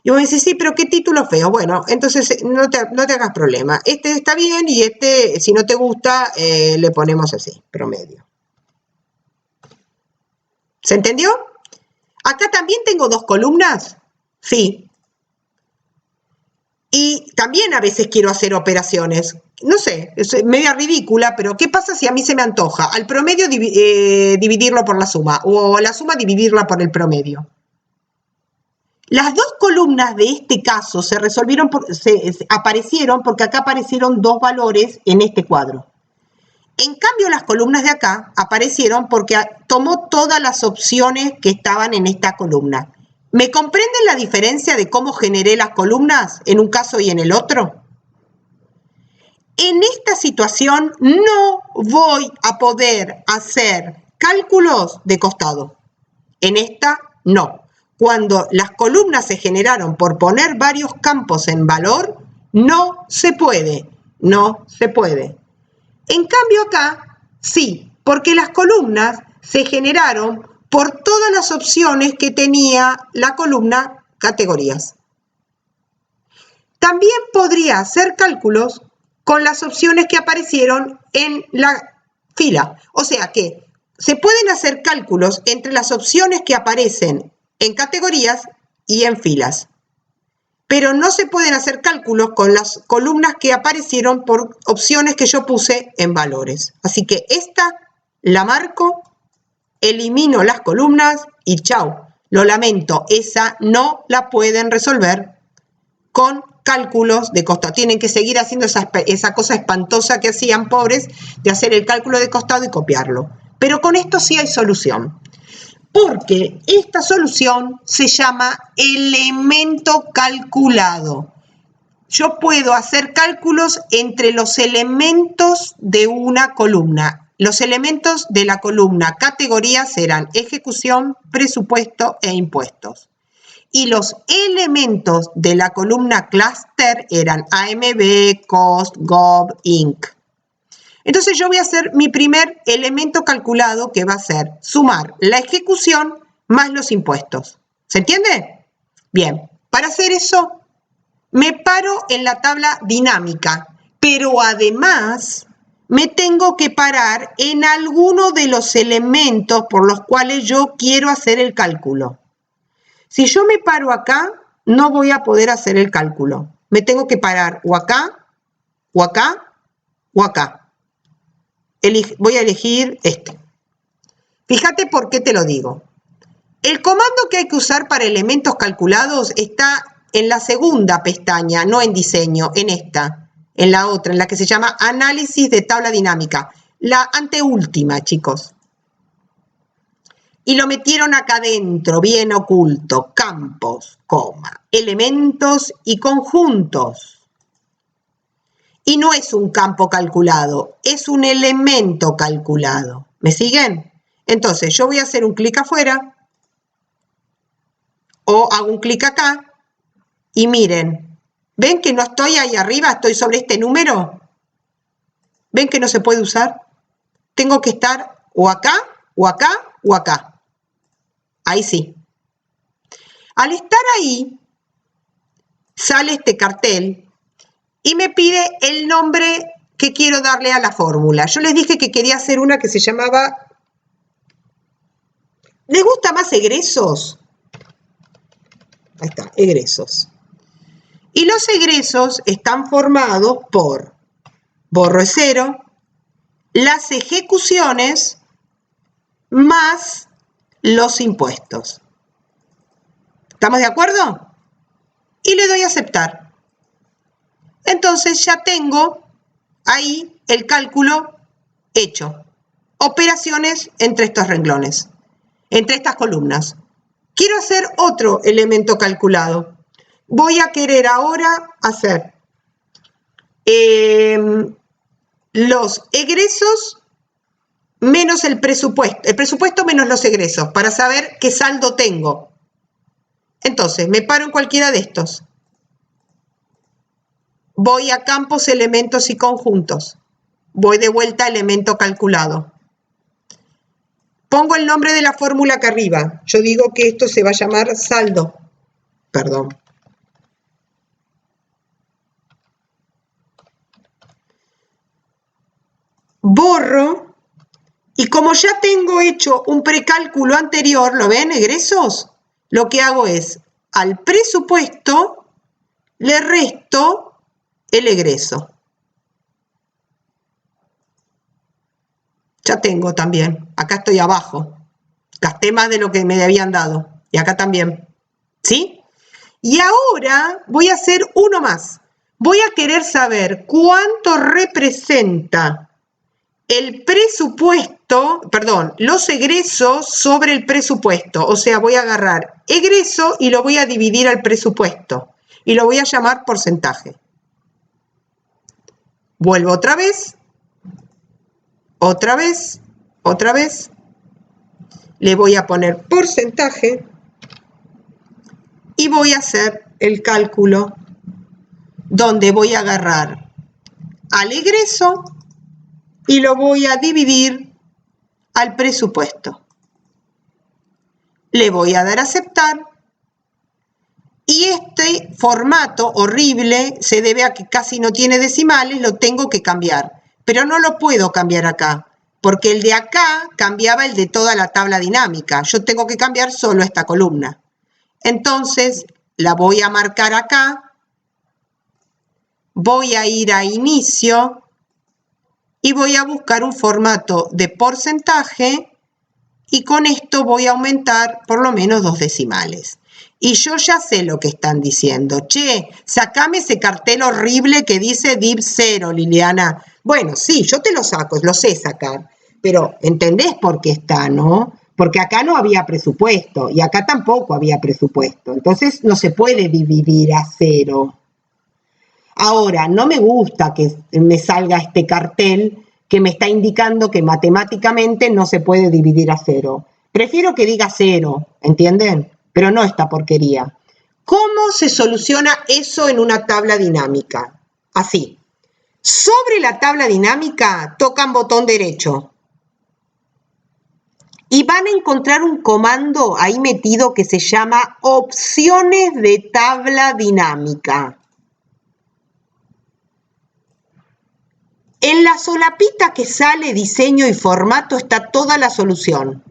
Y vos decís, sí, pero qué título feo. Bueno, entonces no te hagas problema. Este está bien y este, si no te gusta, le ponemos así, promedio. ¿Se entendió? Acá también tengo 2 columnas. Sí. Y también a veces quiero hacer operaciones. No sé, es media ridícula, pero ¿qué pasa si a mí se me antoja? Al promedio dividirlo por la suma o la suma dividirla por el promedio. Las 2 columnas de este caso se aparecieron porque acá aparecieron 2 valores en este cuadro. En cambio, las columnas de acá aparecieron porque tomó todas las opciones que estaban en esta columna. ¿Me comprenden la diferencia de cómo generé las columnas en un caso y en el otro? En esta situación no voy a poder hacer cálculos de costado. En esta no. Cuando las columnas se generaron por poner varios campos en valor, no se puede, no se puede. En cambio acá, sí, porque las columnas se generaron por todas las opciones que tenía la columna categorías. También podría hacer cálculos con las opciones que aparecieron en la fila. O sea que se pueden hacer cálculos entre las opciones que aparecen en categorías y en filas. Pero no se pueden hacer cálculos con las columnas que aparecieron por opciones que yo puse en valores. Así que esta la marco, elimino las columnas y chao. Lo lamento, esa no la pueden resolver con cálculos de costado. Tienen que seguir haciendo esa cosa espantosa que hacían, pobres, de hacer el cálculo de costado y copiarlo. Pero con esto sí hay solución. Porque esta solución se llama elemento calculado. Yo puedo hacer cálculos entre los elementos de una columna. Los elementos de la columna categorías eran ejecución, presupuesto e impuestos. Y los elementos de la columna cluster eran AMB, Cost, Gov, Inc. Entonces yo voy a hacer mi primer elemento calculado que va a ser sumar la ejecución más los impuestos. ¿Se entiende? Bien, para hacer eso me paro en la tabla dinámica, pero además me tengo que parar en alguno de los elementos por los cuales yo quiero hacer el cálculo. Si yo me paro acá, no voy a poder hacer el cálculo. Me tengo que parar o acá, o acá, o acá. Voy a elegir este. Fíjate por qué te lo digo. El comando que hay que usar para elementos calculados está en la segunda pestaña, no en diseño, en esta, en la otra, en la que se llama análisis de tabla dinámica. La anteúltima, chicos. Y lo metieron acá adentro, bien oculto, campos, coma, elementos y conjuntos. y no es un campo calculado, es un elemento calculado. ¿Me siguen? Entonces yo voy a hacer un clic afuera o hago un clic acá y miren, ¿ven que no estoy ahí arriba? Estoy sobre este número. ¿Ven que no se puede usar? Tengo que estar o acá, o acá, o acá. Ahí sí. Al estar ahí, sale este cartel y me pide el nombre que quiero darle a la fórmula. Yo les dije que quería hacer una que se llamaba... ¿Les gusta más egresos? Ahí está, egresos. Y los egresos están formados por borro es cero, las ejecuciones más los impuestos. ¿Estamos de acuerdo? Y le doy a aceptar. Entonces ya tengo ahí el cálculo hecho. Operaciones entre estos renglones, entre estas columnas. Quiero hacer otro elemento calculado. Voy a querer ahora hacer los egresos menos el presupuesto menos los egresos, para saber qué saldo tengo. Entonces, me paro en cualquiera de estos. Voy a campos, elementos y conjuntos. Voy de vuelta a elemento calculado. Pongo el nombre de la fórmula acá arriba. Yo digo que esto se va a llamar saldo. Perdón. Borro. Y como ya tengo hecho un precálculo anterior, ¿lo ven, egresos? Lo que hago es, al presupuesto le resto el egreso. Ya tengo también. Acá estoy abajo. Gasté más de lo que me habían dado. Y acá también. ¿Sí? Y ahora voy a hacer uno más. Voy a querer saber cuánto representa el presupuesto, perdón, los egresos sobre el presupuesto. O sea, voy a agarrar egreso y lo voy a dividir al presupuesto. Y lo voy a llamar porcentaje. Vuelvo otra vez. Otra vez, otra vez, le voy a poner porcentaje y voy a hacer el cálculo donde voy a agarrar al egreso y lo voy a dividir al presupuesto. Le voy a dar a aceptar y este formato horrible se debe a que casi no tiene decimales, lo tengo que cambiar. Pero no lo puedo cambiar acá, porque el de acá cambiaba el de toda la tabla dinámica. Yo tengo que cambiar solo esta columna. Entonces, la voy a marcar acá. Voy a ir a inicio y voy a buscar un formato de porcentaje y con esto voy a aumentar por lo menos 2 decimales. Y yo ya sé lo que están diciendo. Che, sacame ese cartel horrible que dice div 0, Liliana. Bueno, sí, yo te lo saco, lo sé sacar. Pero ¿entendés por qué está, no? Porque acá no había presupuesto y acá tampoco había presupuesto. Entonces no se puede dividir a 0. Ahora, no me gusta que me salga este cartel que me está indicando que matemáticamente no se puede dividir a 0. Prefiero que diga 0, ¿entienden? Pero no esta porquería. ¿Cómo se soluciona eso en una tabla dinámica? Así. Sobre la tabla dinámica, tocan botón derecho. Y van a encontrar un comando ahí metido que se llama opciones de tabla dinámica. En la solapita que sale diseño y formato está toda la solución.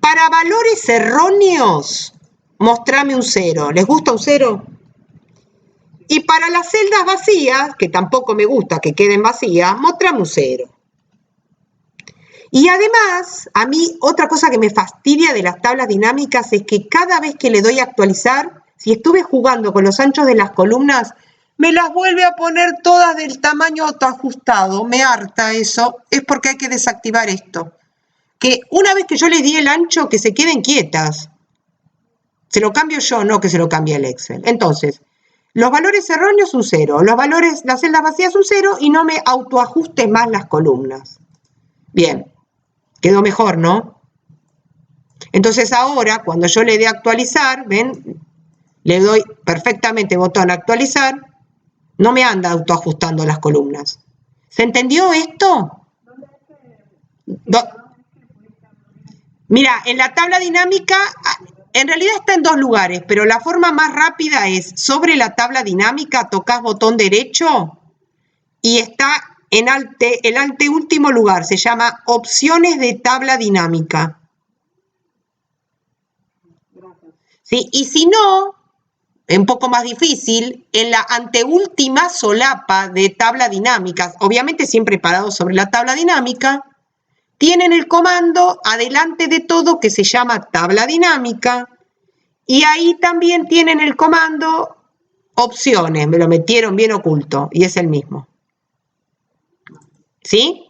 Para valores erróneos, mostrame un 0. ¿Les gusta un 0? Y para las celdas vacías, que tampoco me gusta que queden vacías, mostrame un 0. Y además, a mí otra cosa que me fastidia de las tablas dinámicas es que cada vez que le doy a actualizar, si estuve jugando con los anchos de las columnas, me las vuelve a poner todas del tamaño autoajustado. Me harta eso. Es porque hay que desactivar esto. Que una vez que yo les di el ancho, que se queden quietas. Se lo cambio yo, no que se lo cambie el Excel. Entonces, Los valores erróneos un 0, las celdas vacías un 0 y no me autoajustes más las columnas. Bien, quedó mejor, ¿no? Entonces ahora, cuando yo le dé actualizar, ¿ven? Le doy perfectamente botón actualizar, no me anda autoajustando las columnas. ¿Se entendió esto? Mira, en la tabla dinámica, en realidad está en dos lugares, pero la forma más rápida es sobre la tabla dinámica, tocas botón derecho y está en el anteúltimo lugar, se llama opciones de tabla dinámica. ¿Sí? Y si no, un poco más difícil, en la anteúltima solapa de tabla dinámica, obviamente siempre parado sobre la tabla dinámica, tienen el comando adelante de todo que se llama tabla dinámica y ahí también tienen el comando opciones, me lo metieron bien oculto y es el mismo. ¿Sí?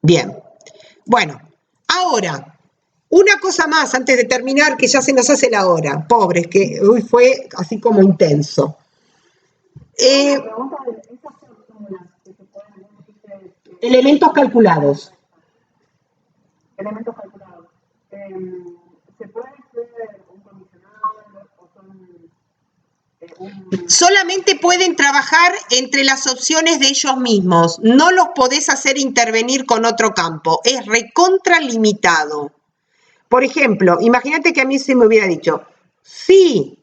Bien. Bueno, ahora, una cosa más antes de terminar, que ya se nos hace la hora. Pobres, que hoy fue así como intenso. Elementos calculados. Elementos calculados. ¿Se puede hacer un condicional o son Solamente pueden trabajar entre las opciones de ellos mismos. No los podés hacer intervenir con otro campo. Es recontralimitado. Por ejemplo, imagínate que a mí se me hubiera dicho, si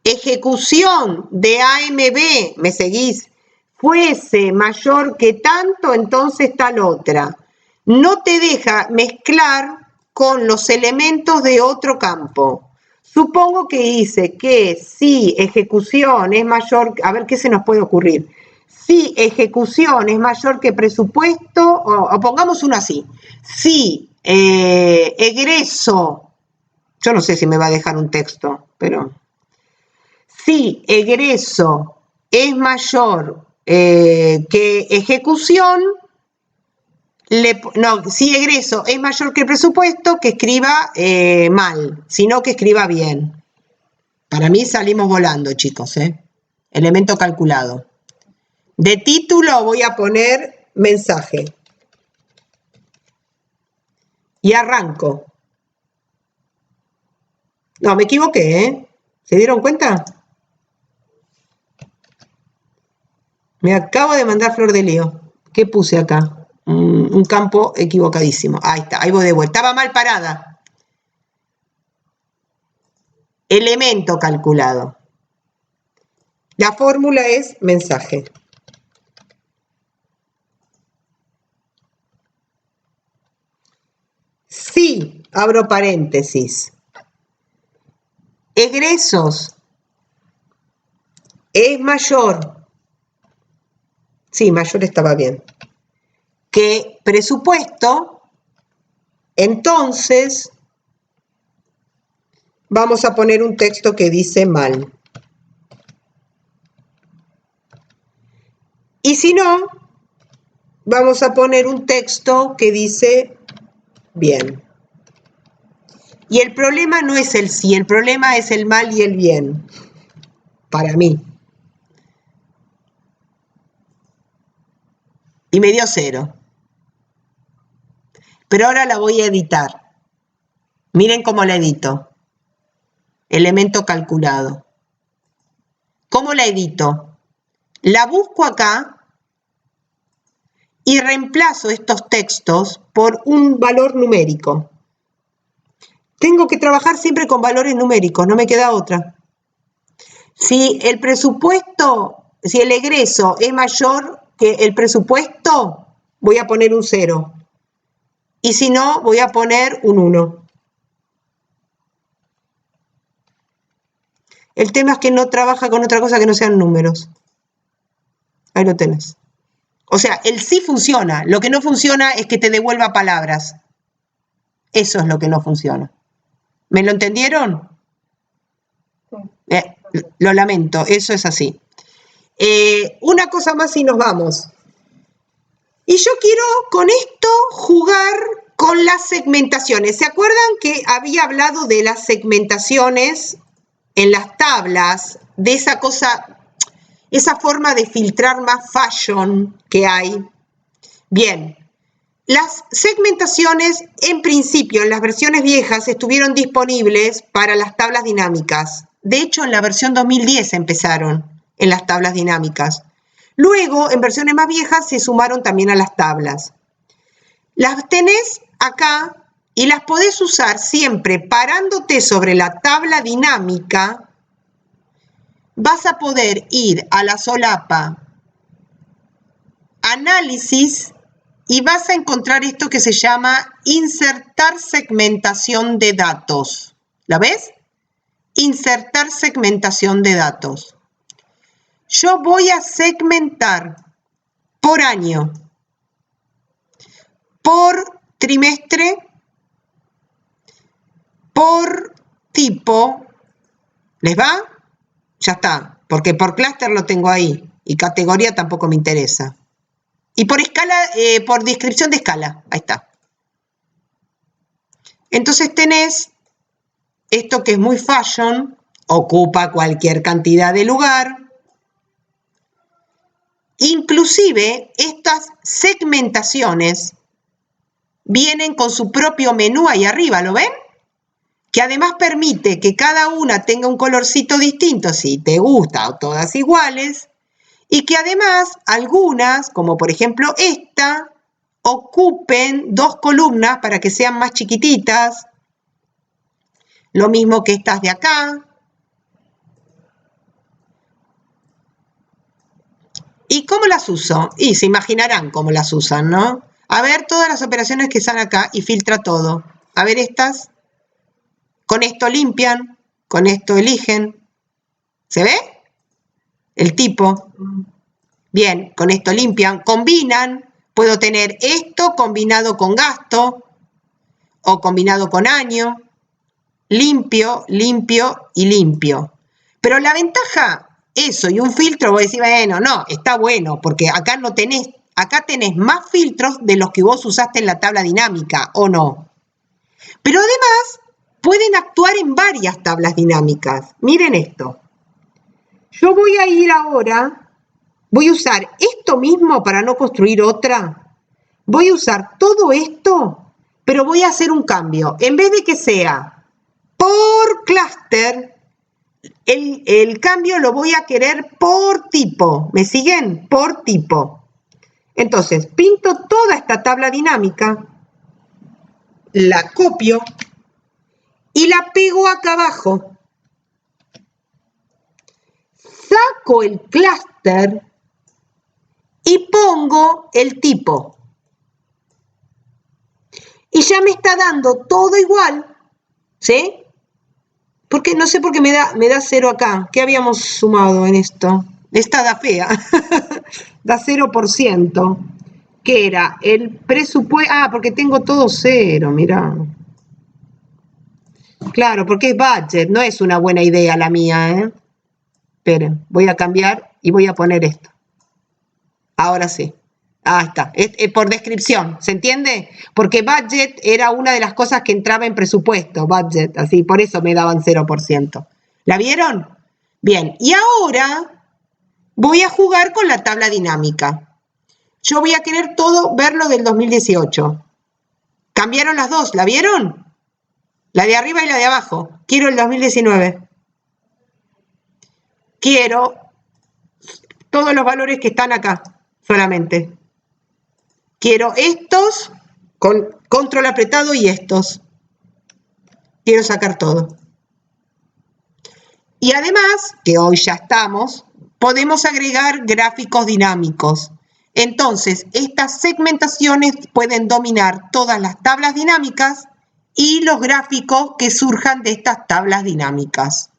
ejecución de AMB, ¿me seguís? Fuese mayor que tanto, entonces tal otra. No te deja mezclar con los elementos de otro campo. Supongo que dice que si ejecución es mayor, a ver qué se nos puede ocurrir. Si ejecución es mayor que presupuesto, o pongamos uno así. Si egreso, yo no sé si me va a dejar un texto, pero si egreso es mayor que ejecución, si egreso es mayor que el presupuesto, que escriba mal, sino que escriba bien. Para mí salimos volando, chicos, ¿eh? Elemento calculado. De título voy a poner mensaje. Y arranco. No, me equivoqué, ¿eh? ¿Se dieron cuenta? Me acabo de mandar flor de lío. ¿Qué puse acá? Un campo equivocadísimo. Ahí está, ahí voy de vuelta. Estaba mal parada. Elemento calculado. La fórmula es mensaje. Si, abro paréntesis, egresos es mayor, sí, mayor estaba bien, que presupuesto, entonces vamos a poner un texto que dice mal. Y si no, vamos a poner un texto que dice bien. Y el problema no es el sí, el problema es el mal y el bien, para mí. Y me dio 0. Pero ahora la voy a editar. Miren cómo la edito. Elemento calculado. ¿Cómo la edito? La busco acá y reemplazo estos textos por un valor numérico. Tengo que trabajar siempre con valores numéricos, no me queda otra. Si el presupuesto, si el egreso es mayor que el presupuesto, voy a poner un 0. Y si no, voy a poner un 1. El tema es que no trabaja con otra cosa que no sean números. Ahí lo tenés. O sea, el sí funciona. Lo que no funciona es que te devuelva palabras. Eso es lo que no funciona. ¿Me lo entendieron? Sí. Lo lamento, eso es así. Una cosa más y nos vamos. Y yo quiero con esto jugar con las segmentaciones. ¿Se acuerdan que había hablado de las segmentaciones en las tablas de esa cosa, esa forma de filtrar más fashion que hay. Bien, las segmentaciones en principio en las versiones viejas estuvieron disponibles para las tablas dinámicas. De hecho, en la versión 2010 empezaron en las tablas dinámicas. Luego, en versiones más viejas, se sumaron también a las tablas. Las tenés acá y las podés usar siempre parándote sobre la tabla dinámica. Vas a poder ir a la solapa Análisis y vas a encontrar esto que se llama Insertar segmentación de datos. ¿La ves? Insertar segmentación de datos. Yo voy a segmentar por año, por trimestre, por tipo. ¿Les va? Ya está, porque por clúster lo tengo ahí y categoría tampoco me interesa. Y por escala, por descripción de escala, ahí está. Entonces tenés esto que es muy fashion, ocupa cualquier cantidad de lugar. Inclusive estas segmentaciones vienen con su propio menú ahí arriba, ¿lo ven? Que además permite que cada una tenga un colorcito distinto si te gusta o todas iguales. Y que además algunas, como por ejemplo esta, ocupen 2 columnas para que sean más chiquititas. Lo mismo que estas de acá. ¿Y cómo las uso? Y se imaginarán cómo las usan, ¿no? A ver todas las operaciones que están acá y filtra todo. A ver estas. Con esto limpian, con esto eligen. ¿Se ve? El tipo. Bien, con esto limpian, combinan. Puedo tener esto combinado con gasto o combinado con año. Limpio, limpio y limpio. Pero la ventaja, eso y un filtro, vos decís, bueno, no, está bueno, porque acá no tenés, acá tenés más filtros de los que vos usaste en la tabla dinámica, ¿o no? Pero además, pueden actuar en varias tablas dinámicas. Miren esto. Yo voy a ir ahora, voy a usar esto mismo para no construir otra. Voy a usar todo esto, pero voy a hacer un cambio. En vez de que sea por clúster, el cambio lo voy a querer por tipo. ¿Me siguen? Por tipo. Entonces, pinto toda esta tabla dinámica, la copio y la pego acá abajo. Saco el clúster y pongo el tipo. Y ya me está dando todo igual, ¿sí? Porque no sé por qué me da 0 acá. ¿Qué habíamos sumado en esto? Esta da fea. Da 0%. ¿Qué era? El presupuesto. Ah, porque tengo todo 0, mirá. Claro, porque es budget. No es una buena idea la mía, ¿eh? Esperen, voy a cambiar y voy a poner esto. Ahora sí. Ah, está. Es por descripción, ¿se entiende? Porque budget era una de las cosas que entraba en presupuesto, budget, así, por eso me daban 0%. ¿La vieron? Bien, y ahora voy a jugar con la tabla dinámica. Yo voy a querer todo verlo del 2018. Cambiaron las dos, ¿la vieron? La de arriba y la de abajo. Quiero el 2019. Quiero todos los valores que están acá, solamente. Quiero estos, con control apretado y estos. Quiero sacar todo. Y además, que hoy ya estamos, podemos agregar gráficos dinámicos. Entonces, estas segmentaciones pueden dominar todas las tablas dinámicas y los gráficos que surjan de estas tablas dinámicas.